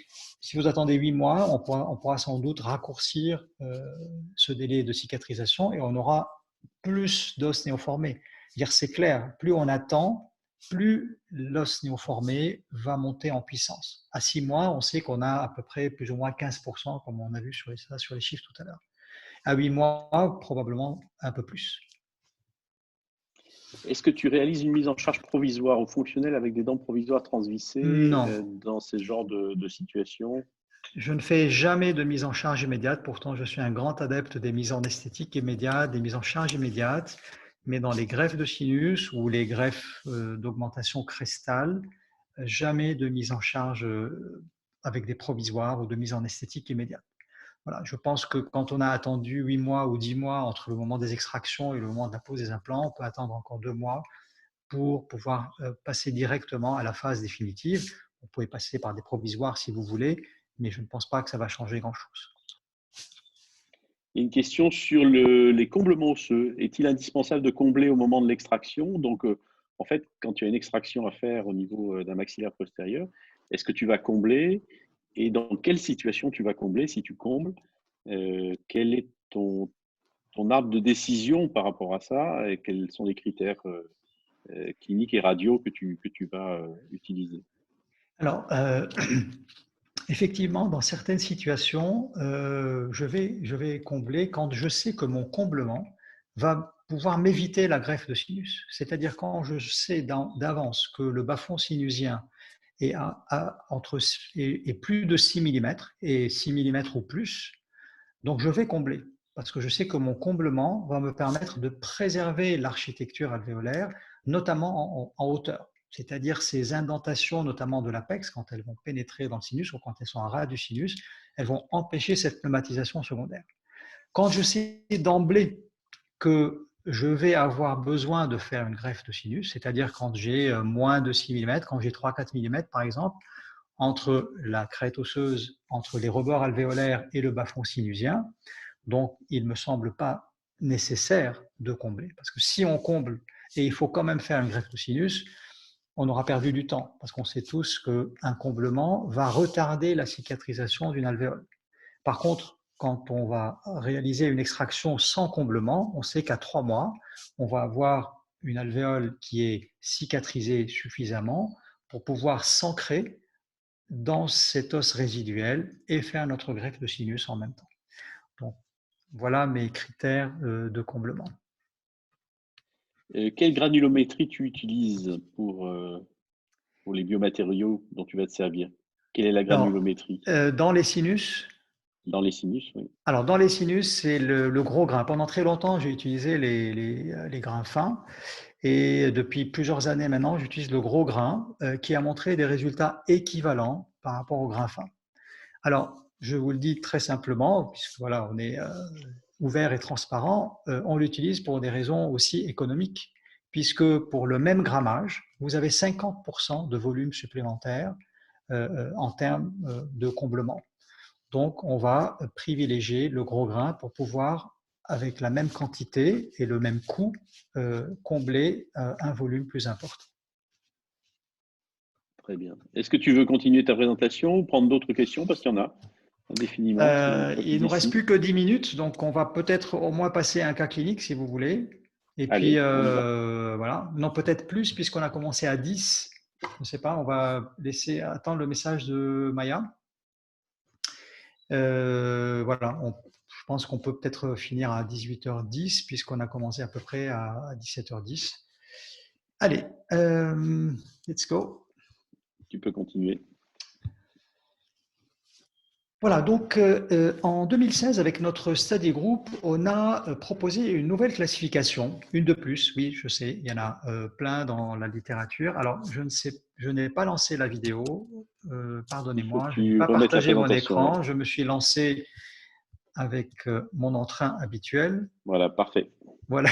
8 mois, on pourra sans doute raccourcir ce délai de cicatrisation et on aura plus d'os néoformés. C'est clair, plus on attend, plus l'os néoformé va monter en puissance. À 6 mois, on sait qu'on a à peu près plus ou moins 15%, comme on a vu sur les chiffres tout à l'heure. À 8 mois, probablement un peu plus. Est-ce que tu réalises une mise en charge provisoire ou fonctionnelle avec des dents provisoires transvissées Non, dans ces genres de situations? je ne fais jamais de mise en charge immédiate. Pourtant, je suis un grand adepte des mises en esthétique immédiates, des mises en charge immédiates. Mais dans les greffes de sinus ou les greffes d'augmentation crestale, jamais de mise en charge avec des provisoires ou de mise en esthétique immédiate. Voilà, je pense que quand on a attendu 8 mois ou 10 mois entre le moment des extractions et le moment de la pose des implants, on peut attendre encore 2 mois pour pouvoir passer directement à la phase définitive. Vous pouvez passer par des provisoires si vous voulez, mais je ne pense pas que ça va changer grand-chose. Une question sur les comblements osseux. Est-il indispensable de combler au moment de l'extraction? Donc, en fait, quand tu as une extraction à faire au niveau d'un maxillaire postérieur, est-ce que tu vas combler? Et dans quelle situation tu vas combler si tu combles? Quel est ton arbre de décision par rapport à ça? Et quels sont les critères cliniques et radio que tu vas utiliser? Alors, effectivement, dans certaines situations, je vais combler quand je sais que mon comblement va pouvoir m'éviter la greffe de sinus. C'est-à-dire quand je sais d'avance que le bas-fond sinusien est est plus de 6 mm et 6 mm ou plus, donc je vais combler parce que je sais que mon comblement va me permettre de préserver l'architecture alvéolaire, notamment en hauteur. C'est-à-dire ces indentations, notamment de l'apex, quand elles vont pénétrer dans le sinus ou quand elles sont à ras du sinus, elles vont empêcher cette pneumatisation secondaire. Quand je sais d'emblée que je vais avoir besoin de faire une greffe de sinus, c'est-à-dire quand j'ai moins de 6 mm, quand j'ai 3-4 mm par exemple, entre la crête osseuse, entre les rebords alvéolaires et le bas-fond sinusien, donc il ne me semble pas nécessaire de combler. Parce que si on comble et il faut quand même faire une greffe de sinus, on aura perdu du temps. Parce qu'on sait tous qu'un comblement va retarder la cicatrisation d'une alvéole. Par contre, quand on va réaliser une extraction sans comblement, on sait qu'à 3 mois, on va avoir une alvéole qui est cicatrisée suffisamment pour pouvoir s'ancrer dans cet os résiduel et faire notre greffe de sinus en même temps. Donc, voilà mes critères de comblement. Quelle granulométrie tu utilises pour les biomatériaux dont tu vas te servir? Quelle est la Alors, granulométrie? dans les sinus, Dans les sinus, oui. alors dans les sinus, c'est le gros grain. Pendant très longtemps, j'ai utilisé les grains fins. Et depuis plusieurs années maintenant, j'utilise le gros grain qui a montré des résultats équivalents par rapport au grain fin. Alors, je vous le dis très simplement, puisque voilà, on est ouvert et transparent, on l'utilise pour des raisons aussi économiques, puisque pour le même grammage, vous avez 50% de volume supplémentaire en termes de comblement. Donc, on va privilégier le gros grain pour pouvoir, avec la même quantité et le même coût, combler un volume plus important. Très bien. Est-ce que tu veux continuer ta présentation ou prendre d'autres questions? Parce qu'il y en a indéfiniment. Il ne nous reste plus que 10 minutes, donc on va peut-être au moins passer à un cas clinique si vous voulez. Et puis, Allez, on y va. voilà, non, peut-être plus puisqu'on a commencé à 10. Je ne sais pas, on va laisser attendre le message de Maya. Voilà, je pense qu'on peut peut-être finir à 18h10 puisqu'on a commencé à peu près à 17h10. Allez, let's go. Tu peux continuer. Voilà, donc en 2016, avec notre study group, on a proposé une nouvelle classification, une de plus, oui, je sais, il y en a plein dans la littérature. Alors, je n'ai pas lancé la vidéo, Il faut que pardonnez-moi, je n'ai tu pas remettes la partagé mon présentation. Ouais. écran, je me suis lancé avec mon entrain habituel. Voilà, parfait. Voilà.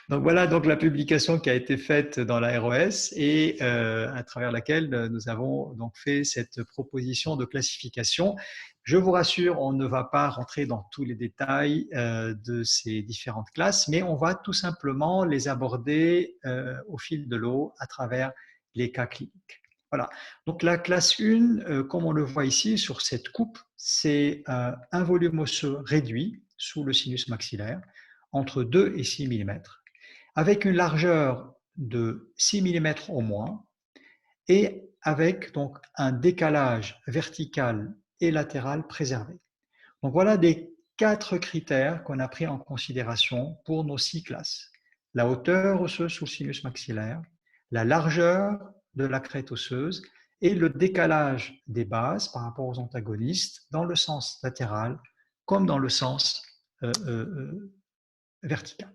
Voilà donc la publication qui a été faite dans la RES et à travers laquelle nous avons donc fait cette proposition de classification. Je vous rassure, on ne va pas rentrer dans tous les détails de ces différentes classes, mais on va tout simplement les aborder au fil de l'eau à travers les cas cliniques. Voilà. Donc la classe 1, comme on le voit ici sur cette coupe, c'est un volume osseux réduit sous le sinus maxillaire entre 2 et 6 mm, avec une largeur de 6 mm au moins, et avec donc un décalage vertical et latéral préservé. Donc voilà des 4 critères qu'on a pris en considération pour nos 6 classes. La hauteur osseuse sous le sinus maxillaire, la largeur de la crête osseuse et le décalage des bases par rapport aux antagonistes dans le sens latéral comme dans le sens vertical.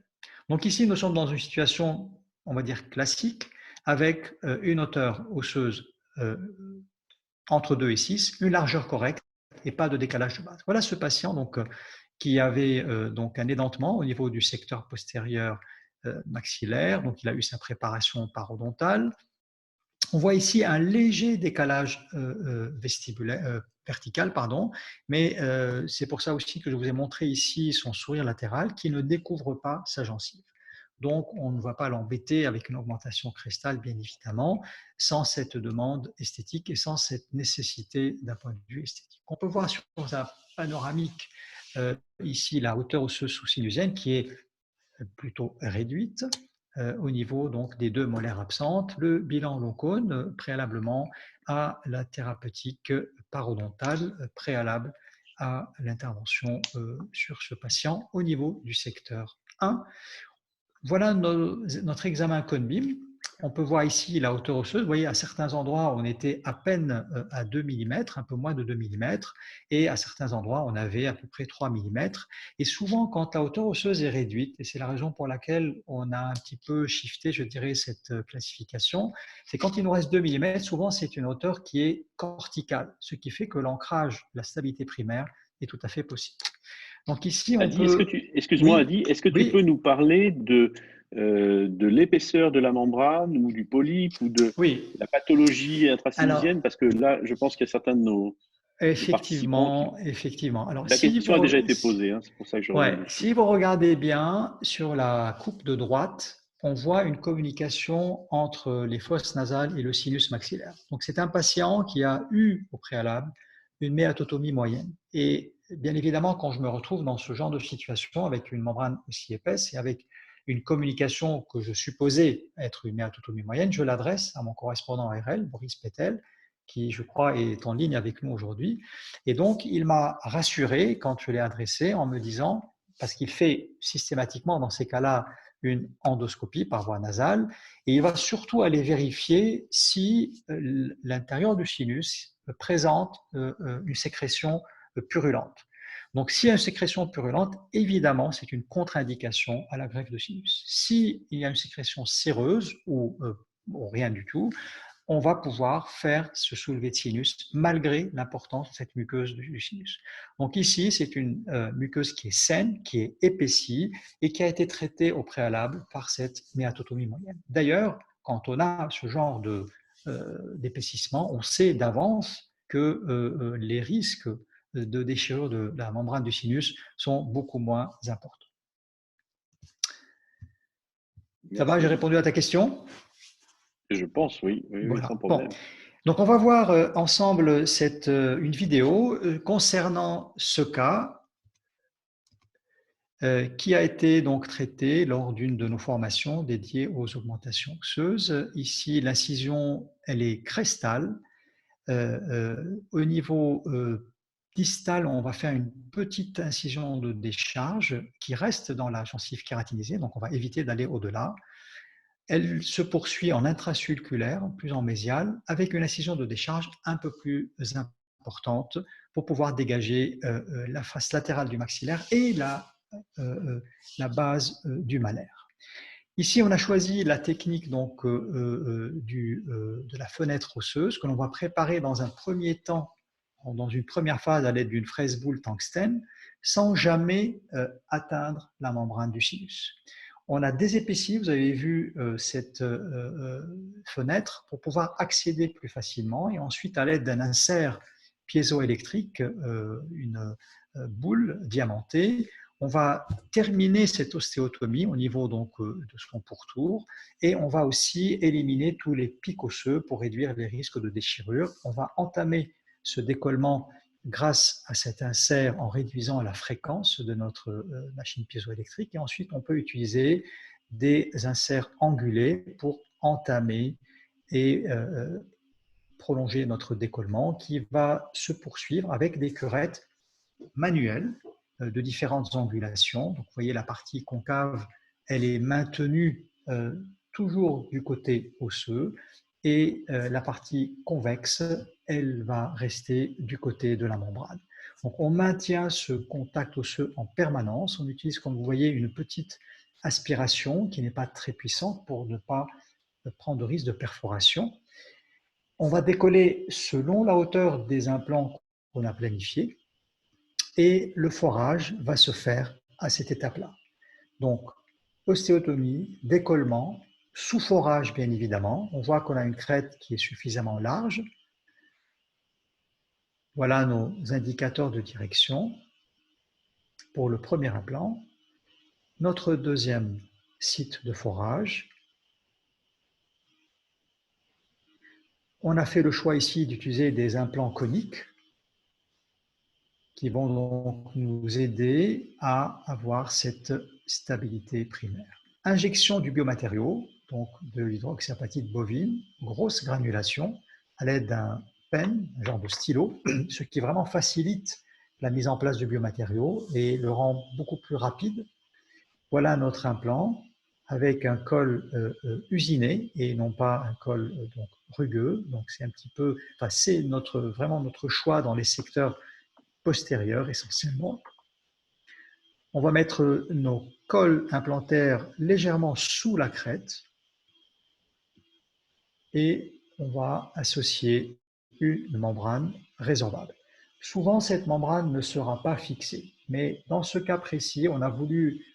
Donc ici, nous sommes dans une situation, on va dire, classique, avec une hauteur osseuse entre 2 et 6, une largeur correcte et pas de décalage de base. Voilà ce patient donc, qui avait donc un édentement au niveau du secteur postérieur maxillaire. Donc, il a eu sa préparation parodontale. On voit ici un léger décalage vertical, pardon, mais c'est pour ça aussi que je vous ai montré ici son sourire latéral qui ne découvre pas sa gencive. Donc, on ne va pas l'embêter avec une augmentation crestale, bien évidemment, sans cette demande esthétique et sans cette nécessité d'un point de vue esthétique. On peut voir sur un panoramique ici la hauteur osseuse sous-sinusienne qui est plutôt réduite au niveau donc, des 2 molaires absentes, le bilan long cône préalablement à la thérapeutique parodontale, préalable à l'intervention sur ce patient au niveau du secteur 1. Voilà notre examen cone-beam. On peut voir ici la hauteur osseuse. Vous voyez, à certains endroits, on était à peine à 2 mm, un peu moins de 2 mm, et à certains endroits, on avait à peu près 3 mm. Et souvent, quand la hauteur osseuse est réduite, et c'est la raison pour laquelle on a un petit peu shifté, je dirais, cette classification, c'est quand il nous reste 2 mm, souvent c'est une hauteur qui est corticale, ce qui fait que l'ancrage, la stabilité primaire est tout à fait possible. Donc ici, on Adi, peut… excuse-moi, Oui, Adi, est-ce que tu peux oui, nous parler de l'épaisseur de la membrane ou du polype ou de oui. la pathologie intrasinusienne? Alors, Parce que là, je pense qu'il y a certains de nos participants qui… effectivement. Alors, La question a déjà été posée, hein, c'est pour ça que je reviens dessus. si vous regardez bien sur la coupe de droite, on voit une communication entre les fosses nasales et le sinus maxillaire. Donc, c'est un patient qui a eu au préalable une méatotomie moyenne. Et bien évidemment, quand je me retrouve dans ce genre de situation avec une membrane aussi épaisse et avec une communication que je supposais être une méatotomie moyenne, je l'adresse à mon correspondant ARL, Boris Pétel, qui, je crois, est en ligne avec nous aujourd'hui. Et donc, il m'a rassuré quand je l'ai adressé en me disant, parce qu'il fait systématiquement dans ces cas-là une endoscopie par voie nasale, et il va surtout aller vérifier si l'intérieur du sinus présente une sécrétion purulente. Donc, s'il y a une sécrétion purulente, évidemment, c'est une contre-indication à la greffe de sinus. S'il y a une sécrétion séreuse ou rien du tout, on va pouvoir faire ce soulevé de sinus malgré l'importance de cette muqueuse du sinus. Donc ici, c'est une muqueuse qui est saine, qui est épaissie et qui a été traitée au préalable par cette méatotomie moyenne. D'ailleurs, quand on a ce genre d'épaississement, on sait d'avance que les risques de déchirure de la membrane du sinus sont beaucoup moins importants. Ça va, j'ai répondu à ta question? Je pense, oui, Voilà. sans problème. Bon. Donc, on va voir ensemble une vidéo concernant ce cas qui a été donc traité lors d'une de nos formations dédiées aux augmentations osseuses. Ici, l'incision, elle est crestale. Au niveau distal, on va faire une petite incision de décharge qui reste dans la gencive kératinisée, donc on va éviter d'aller au-delà. Elle se poursuit en intrasulculaire, plus en mésial, avec une incision de décharge un peu plus importante pour pouvoir dégager la face latérale du maxillaire et la base du malaire. Ici, on a choisi la technique donc, de la fenêtre osseuse que l'on va préparer dans un premier temps, dans une première phase à l'aide d'une fraise boule tungstène, sans jamais atteindre la membrane du sinus. On a désépaissi, vous avez vu cette fenêtre pour pouvoir accéder plus facilement et ensuite à l'aide d'un insert piézoélectrique, une boule diamantée, on va terminer cette ostéotomie au niveau donc, de son pourtour et on va aussi éliminer tous les pics osseux pour réduire les risques de déchirure. On va entamer ce décollement grâce à cet insert en réduisant la fréquence de notre machine piézoélectrique et ensuite on peut utiliser des inserts angulés pour entamer et prolonger notre décollement qui va se poursuivre avec des curettes manuelles de différentes angulations. Donc, vous voyez la partie concave, elle est maintenue toujours du côté osseux et la partie convexe, elle va rester du côté de la membrane. Donc, on maintient ce contact osseux en permanence. On utilise, comme vous voyez, une petite aspiration qui n'est pas très puissante pour ne pas prendre de risque de perforation. On va décoller selon la hauteur des implants qu'on a planifiés et le forage va se faire à cette étape-là. Donc, ostéotomie, décollement, sous forage bien évidemment. On voit qu'on a une crête qui est suffisamment large. Voilà nos indicateurs de direction pour le premier implant. Notre deuxième site de forage. On a fait le choix ici d'utiliser des implants coniques qui vont donc nous aider à avoir cette stabilité primaire. Injection du biomatériau, donc de l'hydroxyapatite bovine, grosse granulation à l'aide d'un pen, un genre de stylo, ce qui vraiment facilite la mise en place du biomatériau et le rend beaucoup plus rapide. Voilà notre implant avec un col usiné et non pas un col donc, rugueux. Donc c'est un petit peu, enfin, c'est vraiment notre choix dans les secteurs postérieurs essentiellement. On va mettre nos cols implantaires légèrement sous la crête et on va associer une membrane résorbable. Souvent, cette membrane ne sera pas fixée, mais dans ce cas précis, on a voulu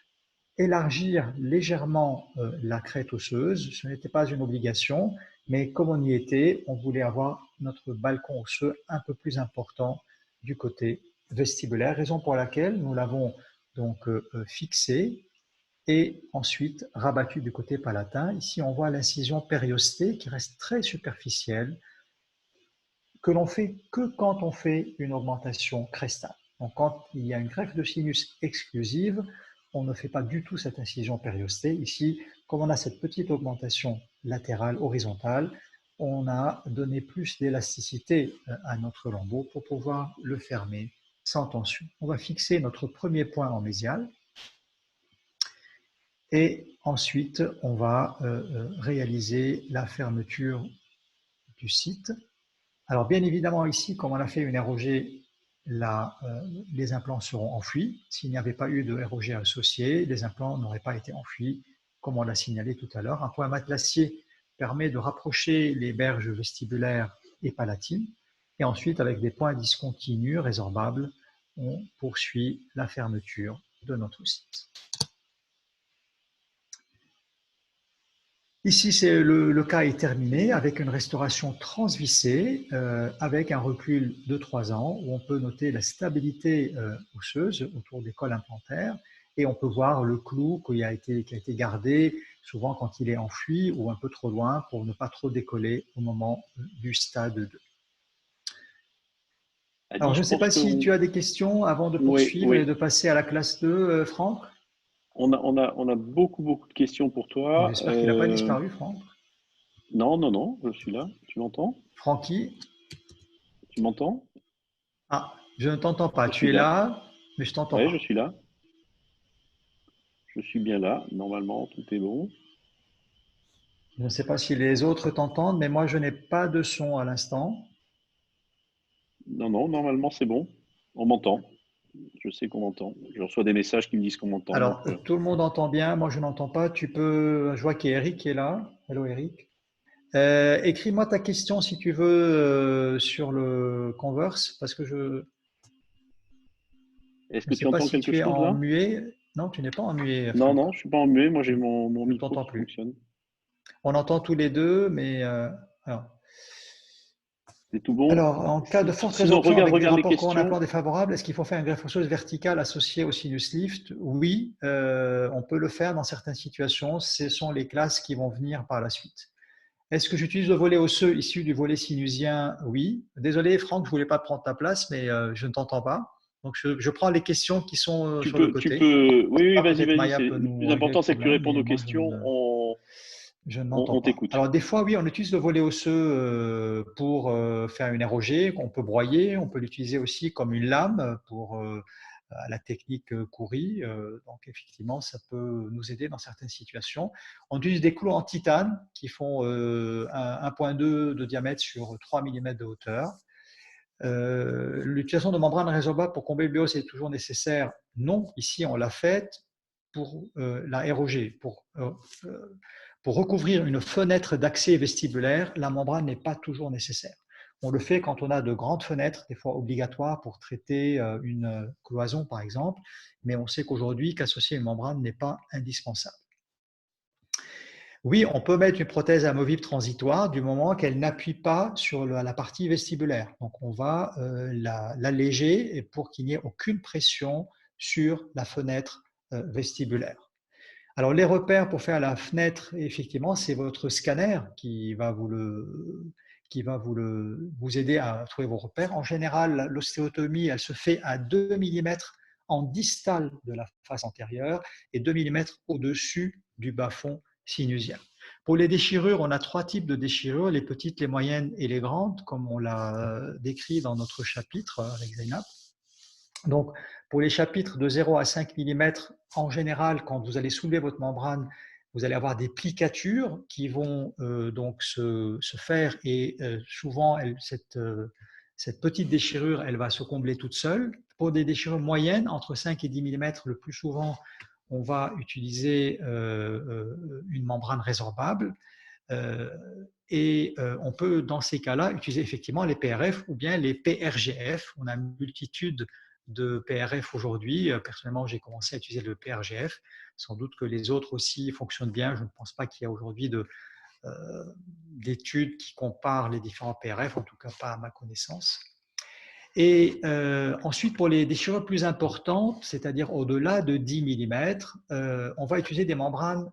élargir légèrement la crête osseuse. Ce n'était pas une obligation, mais comme on y était, on voulait avoir notre balcon osseux un peu plus important du côté vestibulaire, raison pour laquelle nous l'avons donc fixé et ensuite rabattu du côté palatin. Ici, on voit l'incision périostée qui reste très superficielle, que l'on fait que quand on fait une augmentation crestale. Donc, quand il y a une greffe de sinus exclusive, on ne fait pas du tout cette incision périostée. Ici, comme on a cette petite augmentation latérale, horizontale, on a donné plus d'élasticité à notre lambeau pour pouvoir le fermer sans tension. On va fixer notre premier point en mésial et ensuite, on va réaliser la fermeture du site. Alors, bien évidemment, ici, comme on a fait une ROG, les implants seront enfouis. S'il n'y avait pas eu de ROG associé, les implants n'auraient pas été enfouis, comme on l'a signalé tout à l'heure. Un point matelassier permet de rapprocher les berges vestibulaires et palatines. Et ensuite, avec des points discontinus résorbables, on poursuit la fermeture de notre site. Ici, le cas est terminé avec une restauration transvissée, avec un recul de 3 ans, où on peut noter la stabilité osseuse autour des cols implantaires, et on peut voir le clou qui a été gardé, souvent quand il est enfui ou un peu trop loin, pour ne pas trop décoller au moment du stade 2. Alors, je ne sais pas si tu as des questions avant de poursuivre et de passer à la classe 2, Franck. On a beaucoup de questions pour toi. J'espère qu'il n'a pas disparu, Franck. Non, je suis là. Tu m'entends? Francky? Tu m'entends? Ah, je ne t'entends pas. Je Tu suis es là. là, mais je ne t'entends Oui, je pas. suis là. Je suis bien là. Normalement, tout est bon. Je ne sais pas si les autres t'entendent, mais moi, je n'ai pas de son à l'instant. Non, normalement, c'est bon. On m'entend. Je sais qu'on m'entend. Je reçois des messages qui me disent qu'on m'entend. Alors, tout le monde entend bien, moi, je n'entends pas. Tu peux. Je vois qu'Eric qui est là. Hello, Eric. Écris-moi ta question si tu veux sur le Converse, parce que je Est-ce ne que sais tu pas entends si quelque tu es chose en là? muet. Non, tu n'es pas en muet, Non, Franck. je suis pas en muet. Moi, j'ai Je mon ne micro t'entends qui plus. fonctionne. On entend tous les deux, mais alors, C'est tout bon. Alors, en cas de forte Sinon, résorption avec des regarde les rapports questions. couronne-implant défavorables, est-ce qu'il faut faire une greffe osseuse verticale associée au sinus lift? Oui, on peut le faire dans certaines situations. Ce sont les classes qui vont venir par la suite. Est-ce que j'utilise le volet osseux issu du volet sinusien? Oui. Désolé, Franck, je ne voulais pas prendre ta place, mais je ne t'entends pas. Donc, je prends les questions qui sont sur le Tu côté. peux. Oui, vas-y, Peut-être vas-y. Maya peut Le nous plus régler le important, c'est que tu problème, répondes mais aux moi, questions. je ne m'entends On pas. t'écoute. Alors, des fois, oui, on utilise le volet osseux pour faire une ROG qu'on peut broyer. On peut l'utiliser aussi comme une lame pour la technique Coury. Donc, effectivement, ça peut nous aider dans certaines situations. On utilise des clous en titane qui font 1,2 de diamètre sur 3 mm de hauteur. L'utilisation de membranes résorbables pour combler le BO, est toujours nécessaire? Non, ici, on l'a faite pour la ROG, pour recouvrir une fenêtre d'accès vestibulaire, la membrane n'est pas toujours nécessaire. On le fait quand on a de grandes fenêtres, des fois obligatoires pour traiter une cloison par exemple, mais on sait qu'aujourd'hui, qu'associer une membrane n'est pas indispensable. Oui, on peut mettre une prothèse amovible transitoire du moment qu'elle n'appuie pas sur la partie vestibulaire. Donc, on va l'alléger pour qu'il n'y ait aucune pression sur la fenêtre vestibulaire. Alors, les repères pour faire la fenêtre, effectivement, c'est votre scanner qui va vous aider à trouver vos repères. En général, l'ostéotomie, elle se fait à 2 millimètres en distal de la face antérieure et 2 millimètres au-dessus du bas-fond sinusien. Pour les déchirures, on a 3 types de déchirures, les petites, les moyennes et les grandes, comme on l'a décrit dans notre chapitre avec Zainab. Donc, pour les chapitres de 0 à 5 millimètres, en général, quand vous allez soulever votre membrane, vous allez avoir des plicatures qui vont donc se faire et souvent, cette petite déchirure, elle va se combler toute seule. Pour des déchirures moyennes, entre 5 et 10 millimètres, le plus souvent, on va utiliser une membrane résorbable. On peut, dans ces cas-là, utiliser effectivement les PRF ou bien les PRGF. On a une multitude de PRF aujourd'hui. Personnellement, j'ai commencé à utiliser le PRGF. Sans doute que les autres aussi fonctionnent bien. Je ne pense pas qu'il y a aujourd'hui d'études qui comparent les différents PRF, en tout cas pas à ma connaissance. Et ensuite, pour les déchirures plus importantes, c'est-à-dire au-delà de 10 millimètres, on va utiliser des membranes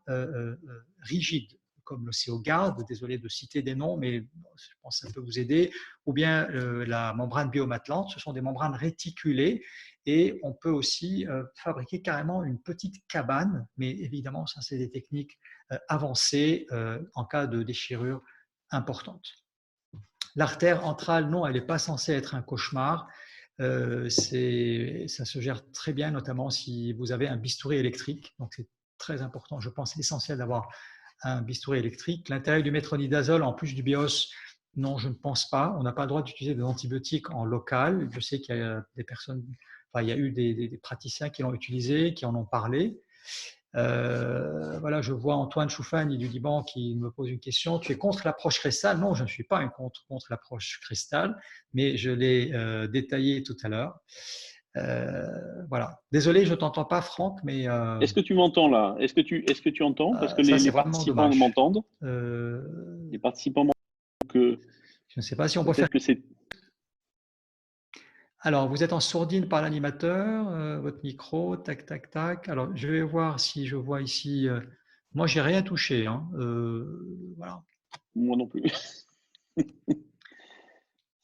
rigides, comme l'Océoguard, désolé de citer des noms, mais je pense que ça peut vous aider, ou bien la membrane biomatlante, ce sont des membranes réticulées, et on peut aussi fabriquer carrément une petite cabane, mais évidemment, ça c'est des techniques avancées en cas de déchirure importante. L'artère entrale, non, elle n'est pas censée être un cauchemar. Ça se gère très bien, notamment si vous avez un bistouri électrique. Donc, c'est très important, je pense, essentiel d'avoir un bistouri électrique. L'intérêt du métronidazole, en plus du BIOS, non, je ne pense pas. On n'a pas le droit d'utiliser des antibiotiques en local. Je sais qu'il y a des personnes, enfin, il y a eu des praticiens qui l'ont utilisé, qui en ont parlé. Voilà, je vois Antoine Choufane du Liban qui me pose une question. Tu es contre l'approche cristal? Non, je ne suis pas contre l'approche cristal, mais je l'ai détaillé tout à l'heure. Voilà. Désolé, je ne t'entends pas, Franck, mais Est-ce que tu m'entends là? Est-ce que tu entends? Parce que ça, c'est les vraiment participants dommage. m'entendent. Les participants m'entendent que Je ne sais pas si on peut faire. peut-être que c'est. Alors, vous êtes en sourdine par l'animateur, votre micro, tac, tac, tac. Alors, je vais voir si je vois ici. Moi, j'ai rien touché. Hein. Voilà. Moi non plus. C'est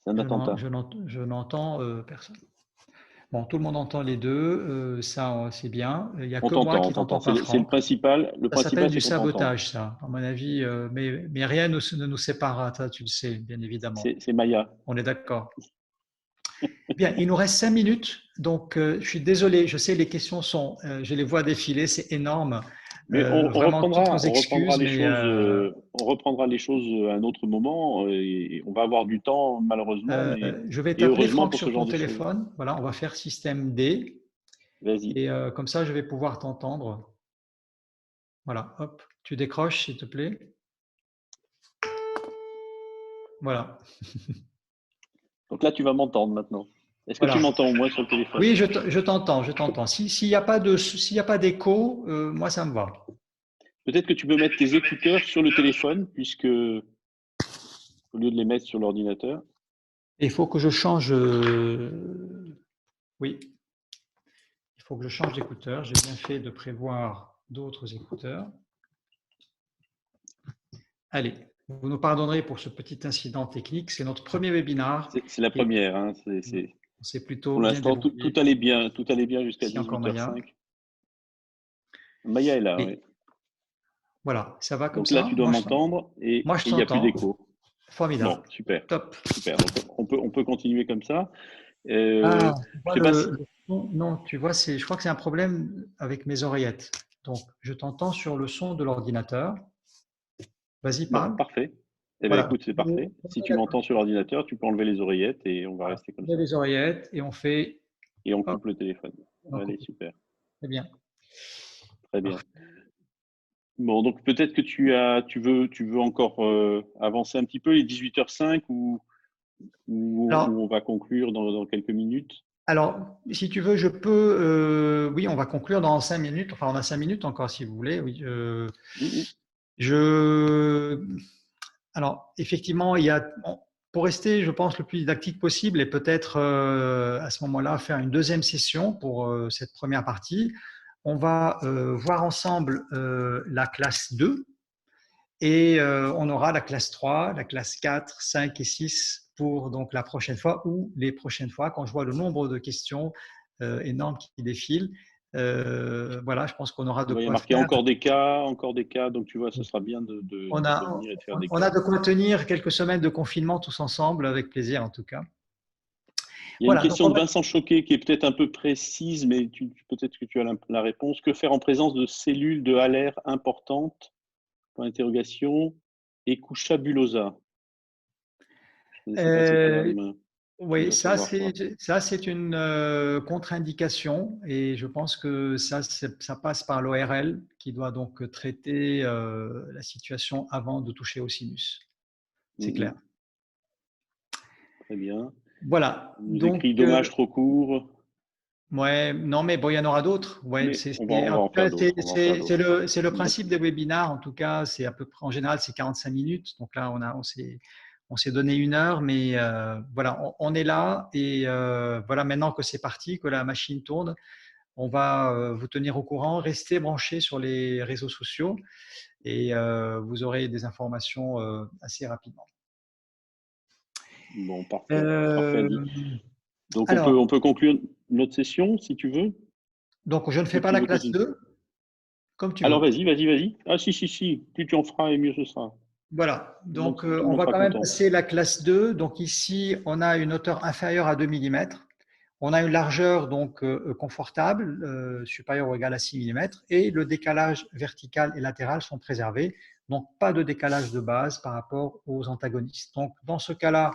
un attentat. Je n'entends personne. Bon, tout le monde entend les deux, ça c'est bien. Il n'y a On que moi t'entend, on qui ne t'entend. t'entends pas, C'est le Franck. principal. Le Ça s'appelle principal, du c'est qu'on t'entend. sabotage, ça, à mon avis. Mais rien ne nous sépare, toi, tu le sais, bien évidemment. C'est Maya. On est d'accord. Bien, il nous reste 5 minutes, donc je suis désolé, je sais les questions sont, je les vois défiler, c'est énorme. Mais Vraiment toutes nos excuses, mais on reprendra les choses à un autre moment et on va avoir du temps malheureusement, mais je vais et t'appeler heureusement Franck pour ce sur ton genre de choses. téléphone. Voilà, on va faire système D Vas-y. et comme ça, je vais pouvoir t'entendre. Voilà, hop, tu décroches s'il te plaît. Voilà. Donc là, tu vas m'entendre maintenant. Est-ce que tu Voilà. m'entends au moins sur le téléphone? Oui, je t'entends, je t'entends. S'il n'y a pas d'écho, moi ça me va. Peut-être que tu peux mettre tes écouteurs sur le téléphone, puisque au lieu de les mettre sur l'ordinateur. Il faut que je change. Oui, il faut que je change d'écouteur. J'ai bien fait de prévoir d'autres écouteurs. Allez, vous nous pardonnerez pour ce petit incident technique. C'est notre premier webinaire. C'est la première. Hein, C'est plutôt pour bien l'instant, débrouillé. tout allait bien jusqu'à Ici encore Maya. 18h05. Maya est là, oui. Voilà, ça va comme Donc là, ça. tu dois m'entendre et Moi, je il n'y a plus t'entends. d'écho. Formidable. Bon, super. Top. Super. Donc, on peut continuer comme ça. Ah, tu Je vois sais pas si. non, tu vois, je crois que c'est un problème avec mes oreillettes. Donc, je t'entends sur le son de l'ordinateur. Vas-y, Bon, parle. parfait. Eh bien, Voilà. écoute, c'est parfait. Si tu m'entends sur l'ordinateur, tu peux enlever les oreillettes et on va rester comme On met ça. les oreillettes et on fait. Et on Hop, coupe le téléphone. Allez, super. c'est bien. Très bien. Parfait. Bon, donc peut-être que tu veux encore avancer un petit peu, les 18h05 ou Alors, on va conclure dans quelques minutes. alors, si tu veux, je peux. Oui, on va conclure dans 5 minutes. Enfin, on a 5 minutes encore, si vous voulez. Oui, Alors, effectivement, pour rester, je pense, le plus didactique possible et peut-être à ce moment-là faire une deuxième session pour cette première partie, on va voir ensemble la classe 2 et on aura la classe 3, la classe 4, 5 et 6 pour donc la prochaine fois ou les prochaines fois quand je vois le nombre de questions énormes qui défilent. Voilà, je pense qu'on aura de Il y a quoi marqué faire. encore des cas. Donc, tu vois, ce sera bien On de a, revenir et de faire des on cas. a de quoi tenir quelques semaines de confinement tous ensemble, avec plaisir en tout cas. Il y a une Voilà, donc question on de va. Vincent Choquet qui est peut-être un peu précise, mais peut-être que tu as la réponse. Que faire en présence de cellules de Haller importantes? Point d'interrogation. Et Coucha bullosa. Je ne connaissais pas cette Euh, maladie. Tu oui, dois savoir ça. ça c'est une contre-indication et je pense que ça passe par l'ORL qui doit donc traiter la situation avant de toucher au sinus. C'est clair. Mhm. Très bien. Voilà, On nous donc écrit dommage trop court. ouais, non, mais bon, il y en aura d'autres. Ouais, Mais on en va tout en faire cas, d'autres. On va en faire d'autres. c'est le principe des webinars. En tout cas, c'est à peu près, en général, c'est 45 minutes. Donc là, on s'est donné 1 heure, mais voilà, on est là et voilà, maintenant que c'est parti, que la machine tourne, on va vous tenir au courant. Restez branchés sur les réseaux sociaux et vous aurez des informations assez rapidement. Bon, parfait. Parfait, Euh, Adi. Donc, alors, on peut conclure notre session, si tu veux. donc je ne fais Ou pas tu la veux classe continuer? 2 comme tu Alors, veux. vas-y. Ah, si. Plus tu en feras et mieux ce sera. Voilà, Tout donc le on monde va sera quand même content. passer la classe 2. Donc ici, on a une hauteur inférieure à 2 mm. On a une largeur donc confortable, supérieure ou égale à 6 mm. Et le décalage vertical et latéral sont préservés. Donc pas de décalage de base par rapport aux antagonistes. Donc dans ce cas-là,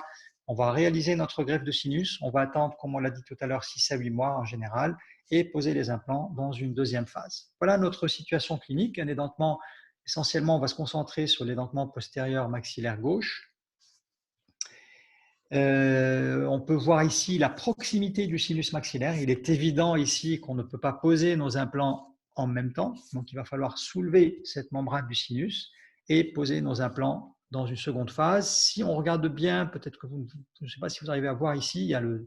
on va réaliser notre greffe de sinus. On va attendre, comme on l'a dit tout à l'heure, 6 à 8 mois en général et poser les implants dans une deuxième phase. Voilà notre situation clinique. Un édentement. Essentiellement, on va se concentrer sur l'édentement postérieur maxillaire gauche. On peut voir ici la proximité du sinus maxillaire. Il est évident ici qu'on ne peut pas poser nos implants en même temps. Donc, il va falloir soulever cette membrane du sinus et poser nos implants dans une seconde phase. Si on regarde bien, peut-être que je ne sais pas si vous arrivez à voir ici, il y a le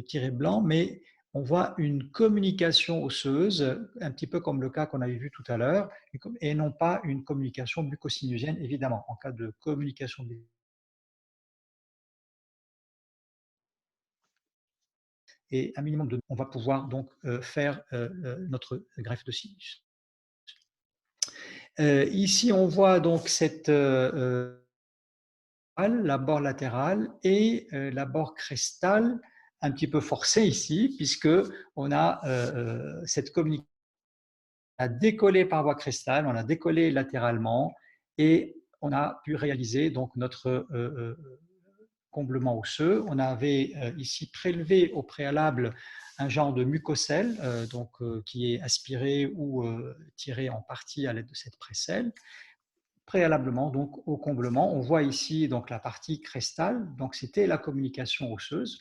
tiret blanc, mais on voit une communication osseuse, un petit peu comme le cas qu'on avait vu tout à l'heure, et non pas une communication bucco-sinusienne, évidemment. En cas de communication et un minimum on va pouvoir donc faire notre greffe de sinus. Ici, on voit donc cette la bord latérale et la bord crestale un petit peu forcée ici, puisque on a cette communication a décollé par voie crestale, on a décollé latéralement et on a pu réaliser donc notre comblement osseux. On avait ici prélevé au préalable un genre de mucocèle qui est aspiré ou tiré en partie à l'aide de cette précelle. Préalablement donc au comblement, on voit ici donc la partie crestale, donc c'était la communication osseuse.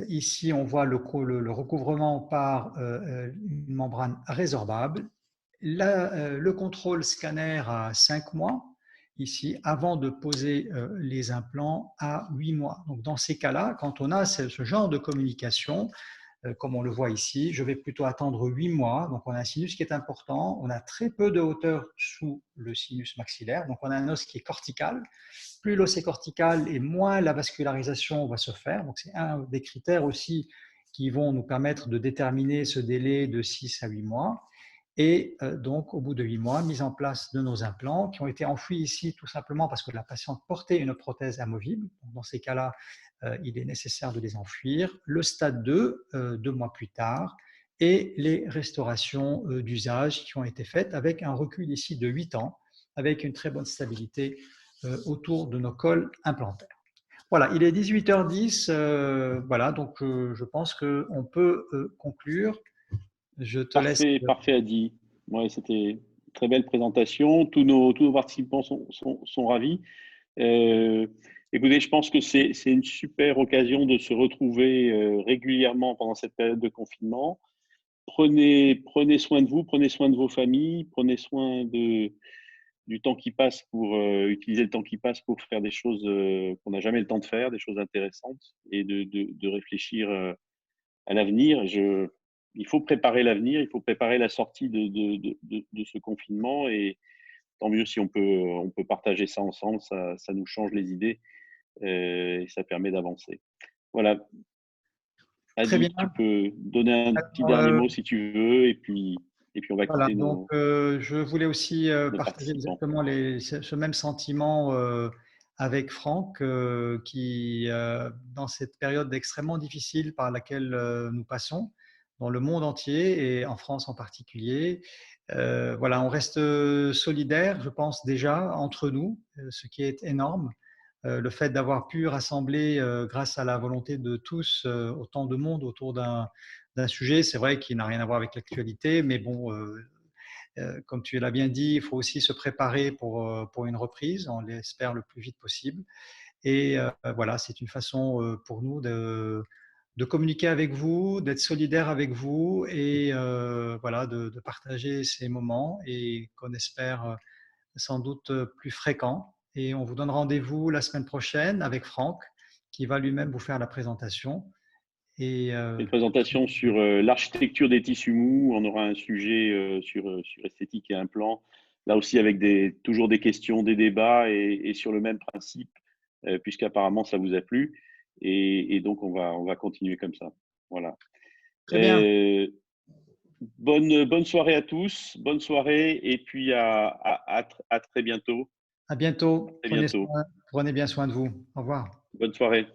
Ici, on voit le recouvrement par une membrane résorbable. Le contrôle scanner à 5 mois, ici, avant de poser les implants à 8 mois. Donc, dans ces cas-là, quand on a ce genre de communication, comme on le voit ici, je vais plutôt attendre 8 mois. Donc, on a un sinus qui est important. On a très peu de hauteur sous le sinus maxillaire. Donc, on a un os qui est cortical. Plus l'os est cortical et moins la vascularisation va se faire. Donc, c'est un des critères aussi qui vont nous permettre de déterminer ce délai de 6 à 8 mois. Et donc, au bout de 8 mois, mise en place de nos implants qui ont été enfouis ici tout simplement parce que la patiente portait une prothèse amovible. Donc, dans ces cas-là, il est nécessaire de les enfouir. Le stade 2, 2 mois plus tard, et les restaurations d'usage qui ont été faites avec un recul ici de 8 ans, avec une très bonne stabilité autour de nos cols implantaires. Voilà, il est 18h10. Voilà, donc je pense qu'on peut conclure. Je te laisse. Parfait, Adi. Ouais, c'était une très belle présentation. Tous nos participants sont ravis. Euh, Écoutez, je pense que c'est une super occasion de se retrouver régulièrement pendant cette période de confinement. prenez soin de vous, prenez soin de vos familles, prenez soin du temps qui passe pour utiliser le temps qui passe pour faire des choses qu'on n'a jamais le temps de faire, des choses intéressantes et de réfléchir à l'avenir. Il faut préparer l'avenir, il faut préparer la sortie de ce confinement et tant mieux si on peut partager ça ensemble, ça nous change les idées et ça permet d'avancer. Voilà, Très bien. Adi, tu peux donner un petit Alors, dernier mot si tu veux et puis on va voilà, quitter donc je voulais aussi nos partager participants. exactement ce même sentiment avec Franck, qui, dans cette période extrêmement difficile par laquelle nous passons, dans le monde entier et en France en particulier, voilà, on reste solidaires, je pense déjà entre nous, ce qui est énorme. Le fait d'avoir pu rassembler, grâce à la volonté de tous, autant de monde autour d'un sujet, c'est vrai qu'il n'a rien à voir avec l'actualité, mais bon, comme tu l'as bien dit, il faut aussi se préparer pour une reprise, on l'espère le plus vite possible. Et voilà, c'est une façon pour nous de communiquer avec vous, d'être solidaire avec vous et voilà, de partager ces moments et qu'on espère sans doute plus fréquents. Et on vous donne rendez-vous la semaine prochaine avec Franck, qui va lui-même vous faire la présentation. Et Une présentation sur l'architecture des tissus mous. On aura un sujet sur esthétique et implant. Là aussi, avec toujours des questions, des débats et sur le même principe, puisqu'apparemment ça vous a plu. Et donc, on va continuer comme ça. Voilà. très bien, Euh, bonne soirée à tous. Bonne soirée. Et puis, à très bientôt. à bientôt. À très bientôt. Prenez bien soin de vous. Au revoir. Bonne soirée.